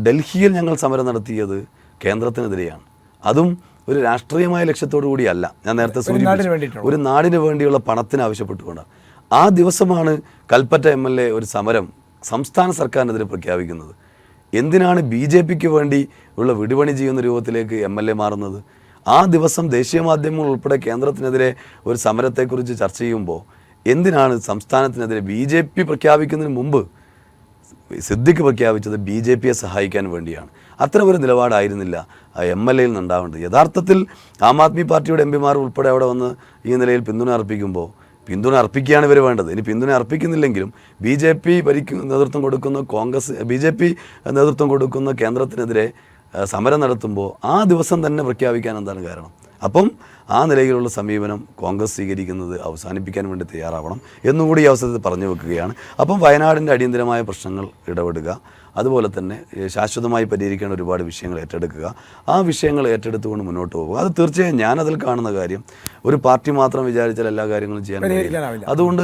ഡൽഹിയിൽ ഞങ്ങൾ സമരം നടത്തിയത് കേന്ദ്രത്തിനെതിരെയാണ്. അതും ഒരു രാഷ്ട്രീയമായ ലക്ഷ്യത്തോടു കൂടിയല്ല. ഞാൻ നേരത്തെ സൂചിപ്പിച്ചു, ഒരു നാടിന് വേണ്ടിയുള്ള പണത്തിന് ആവശ്യപ്പെട്ടുകൊണ്ടാണ്. ആ ദിവസമാണ് കൽപ്പറ്റ MLA ഒരു സമരം സംസ്ഥാന സർക്കാരിനെതിരെ പ്രഖ്യാപിക്കുന്നത്. എന്തിനാണ് BJPക്ക് വേണ്ടി ഉള്ള വിടുപണി ചെയ്യുന്ന രൂപത്തിലേക്ക് MLA മാറുന്നത്? ആ ദിവസം ദേശീയ മാധ്യമങ്ങൾ ഉൾപ്പെടെ കേന്ദ്രത്തിനെതിരെ ഒരു സമരത്തെക്കുറിച്ച് ചർച്ച ചെയ്യുമ്പോൾ എന്തിനാണ് സംസ്ഥാനത്തിനെതിരെ BJP പ്രഖ്യാപിക്കുന്നതിന് മുമ്പ് സിദ്ദിഖ് പ്രഖ്യാപിച്ചത് BJPയെ സഹായിക്കാൻ വേണ്ടിയാണ്? അത്തരം ഒരു നിലപാടായിരുന്നില്ല MLAയിൽ നിന്നുണ്ടാവേണ്ടത്. യഥാർത്ഥത്തിൽ ആം ആദ്മി പാർട്ടിയുടെ MPമാർ ഉൾപ്പെടെ അവിടെ വന്ന് ഈ നിലയിൽ പിന്തുണ അർപ്പിക്കുമ്പോൾ പിന്തുണ അർപ്പിക്കുകയാണ് ഇവർ വേണ്ടത്. ഇനി പിന്തുണ അർപ്പിക്കുന്നില്ലെങ്കിലും BJP നേതൃത്വം കൊടുക്കുന്ന BJP നേതൃത്വം കൊടുക്കുന്ന കേന്ദ്രത്തിനെതിരെ സമരം നടത്തുമ്പോൾ ആ ദിവസം തന്നെ പ്രഖ്യാപിക്കാൻ എന്താണ് കാരണം? അപ്പം ആ നിലയിലുള്ള സമീപനം കോൺഗ്രസ് സ്വീകരിക്കുന്നത് അവസാനിപ്പിക്കാൻ വേണ്ടി തയ്യാറാവണം എന്നുകൂടി ഈ അവസരത്തിൽ പറഞ്ഞു വെക്കുകയാണ്. അപ്പം വയനാടിൻ്റെ അടിയന്തരമായ പ്രശ്നങ്ങൾ ഇടപെടുക, അതുപോലെ തന്നെ ശാശ്വതമായി പരിഹരിക്കേണ്ട ഒരുപാട് വിഷയങ്ങൾ ഏറ്റെടുക്കുക, ആ വിഷയങ്ങൾ ഏറ്റെടുത്തുകൊണ്ട് മുന്നോട്ട് പോകുക. അത് തീർച്ചയായും ഞാനതിൽ കാണുന്ന കാര്യം, ഒരു പാർട്ടി മാത്രം വിചാരിച്ചാൽ എല്ലാ കാര്യങ്ങളും ചെയ്യാൻ കഴിയില്ല. അതുകൊണ്ട്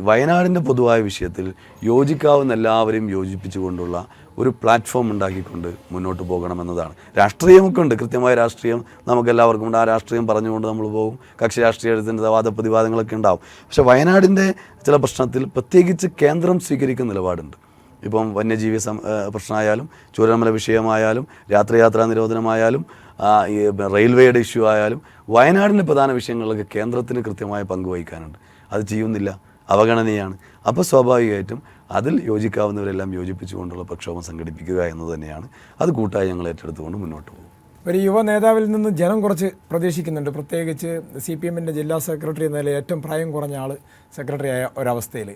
വയനാടിൻ്റെ പൊതുവായ വിഷയത്തിൽ യോജിക്കാവുന്ന എല്ലാവരെയും യോജിപ്പിച്ചുകൊണ്ടുള്ള ഒരു പ്ലാറ്റ്ഫോം ഉണ്ടാക്കിക്കൊണ്ട് മുന്നോട്ട് പോകണമെന്നതാണ്. രാഷ്ട്രീയമൊക്കെ ഉണ്ട്, കൃത്യമായ രാഷ്ട്രീയം നമുക്കെല്ലാവർക്കും ഉണ്ട്. ആ രാഷ്ട്രീയം പറഞ്ഞുകൊണ്ട് നമ്മൾ പോകും. കക്ഷി രാഷ്ട്രീയത്തിൻ്റെ വാദപ്രതിവാദങ്ങളൊക്കെ ഉണ്ടാവും. പക്ഷേ വയനാടിൻ്റെ ചില പ്രശ്നത്തിൽ പ്രത്യേകിച്ച് കേന്ദ്രം സ്വീകരിക്കുന്ന നിലപാടുണ്ട്. ഇപ്പം വന്യജീവി പ്രശ്നമായാലും ചൂരൽമല വിഷയമായാലും രാത്രിയാത്രാ നിരോധനമായാലും ഈ റെയിൽവേയുടെ ഇഷ്യൂ ആയാലും വയനാടിൻ്റെ പ്രധാന വിഷയങ്ങളിലൊക്കെ കേന്ദ്രത്തിന് കൃത്യമായ പങ്ക് വഹിക്കാനുണ്ട്. അത് ചെയ്യുന്നില്ല, അവഗണനയാണ്. അപ്പോൾ സ്വാഭാവികമായിട്ടും അതിൽ യോജിക്കാവുന്നവരെല്ലാം യോജിപ്പിച്ചുകൊണ്ടുള്ള പ്രക്ഷോഭം സംഘടിപ്പിക്കുക എന്ന് തന്നെയാണ്. അത് കൂട്ടായി ഞങ്ങൾ ഏറ്റെടുത്തുകൊണ്ട് മുന്നോട്ട് പോകും. ഒരു യുവ നേതാവിൽ നിന്ന് ജനം കുറച്ച് പ്രതീക്ഷിക്കുന്നുണ്ട്, പ്രത്യേകിച്ച് CPM-ൻ്റെ ജില്ലാ സെക്രട്ടറി എന്ന നിലയിൽ ഏറ്റവും പ്രായം കുറഞ്ഞ ആൾ സെക്രട്ടറി ആയ ഒരവസ്ഥയിൽ.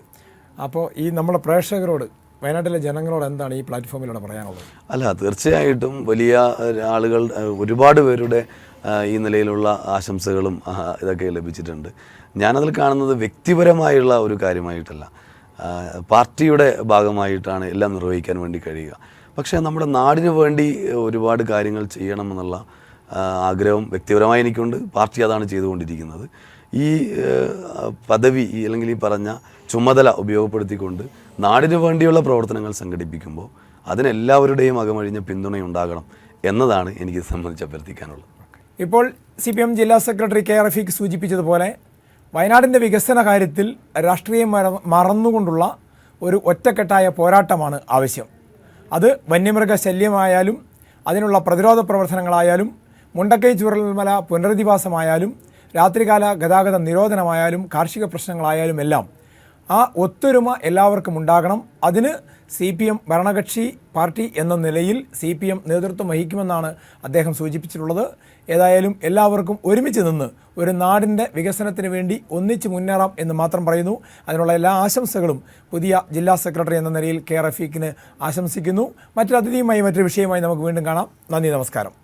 അപ്പോൾ ഈ നമ്മുടെ പ്രേക്ഷകരോട്, വയനാട്ടിലെ ജനങ്ങളോട് എന്താണ് ഈ പ്ലാറ്റ്ഫോമിലൂടെ പറയാനുള്ളത്? അല്ല, തീർച്ചയായിട്ടും വലിയ ആളുകൾ, ഒരുപാട് പേരുടെ ഈ നിലയിലുള്ള ആശംസകളും ഇതൊക്കെ ലഭിച്ചിട്ടുണ്ട്. ഞാനതിൽ കാണുന്നത് വ്യക്തിപരമായുള്ള ഒരു കാര്യമായിട്ടല്ല, പാർട്ടിയുടെ ഭാഗമായിട്ടാണ് എല്ലാം നിർവഹിക്കാൻ വേണ്ടി കഴിയുക. പക്ഷേ നമ്മുടെ നാടിന് വേണ്ടി ഒരുപാട് കാര്യങ്ങൾ ചെയ്യണമെന്നുള്ള ആഗ്രഹം വ്യക്തിപരമായി എനിക്കുണ്ട്. പാർട്ടി അതാണ് ചെയ്തുകൊണ്ടിരിക്കുന്നത്. ഈ പദവി അല്ലെങ്കിൽ ഈ പറഞ്ഞ ചുമതല ഉപയോഗപ്പെടുത്തിക്കൊണ്ട് നാടിന് വേണ്ടിയുള്ള പ്രവർത്തനങ്ങൾ സംഘടിപ്പിക്കുമ്പോൾ അതിനെല്ലാവരുടെയും അകമഴിഞ്ഞ പിന്തുണയുണ്ടാകണം എന്നതാണ് എനിക്ക് സംബന്ധിച്ച് അഭ്യർത്ഥിക്കാനുള്ളത്. ഇപ്പോൾ CPM ജില്ലാ സെക്രട്ടറി K റഫീഖ് സൂചിപ്പിച്ചതുപോലെ വയനാടിൻ്റെ വികസന കാര്യത്തിൽ രാഷ്ട്രീയം മറന്നുകൊണ്ടുള്ള ഒരു ഒറ്റക്കെട്ടായ പോരാട്ടമാണ് ആവശ്യം. അത് വന്യമൃഗ ശല്യമായാലും അതിനുള്ള പ്രതിരോധ പ്രവർത്തനങ്ങളായാലും മുണ്ടക്കൈ ചൂരൽമല പുനരധിവാസമായാലും രാത്രികാല ഗതാഗത നിരോധനമായാലും കാർഷിക പ്രശ്നങ്ങളായാലും എല്ലാം ആ ഒത്തൊരുമ എല്ലാവർക്കും ഉണ്ടാകണം. അതിന് CPM ഭരണകക്ഷി പാർട്ടി എന്ന നിലയിൽ CPM നേതൃത്വം വഹിക്കുമെന്നാണ് അദ്ദേഹം സൂചിപ്പിച്ചിട്ടുള്ളത്. ഏതായാലും എല്ലാവർക്കും ഒരുമിച്ച് നിന്ന് ഒരു നാടിൻ്റെ വികസനത്തിന് വേണ്ടി ഒന്നിച്ച് മുന്നേറാം എന്ന് മാത്രം പറയുന്നു. അതിനുള്ള എല്ലാ ആശംസകളും പുതിയ ജില്ലാ സെക്രട്ടറി എന്ന നിലയിൽ K റഫീഖിന് ആശംസിക്കുന്നു. മറ്റൊരു അതിഥിയുമായി മറ്റൊരു വിഷയമായി നമുക്ക് വീണ്ടും കാണാം. നന്ദി, നമസ്കാരം.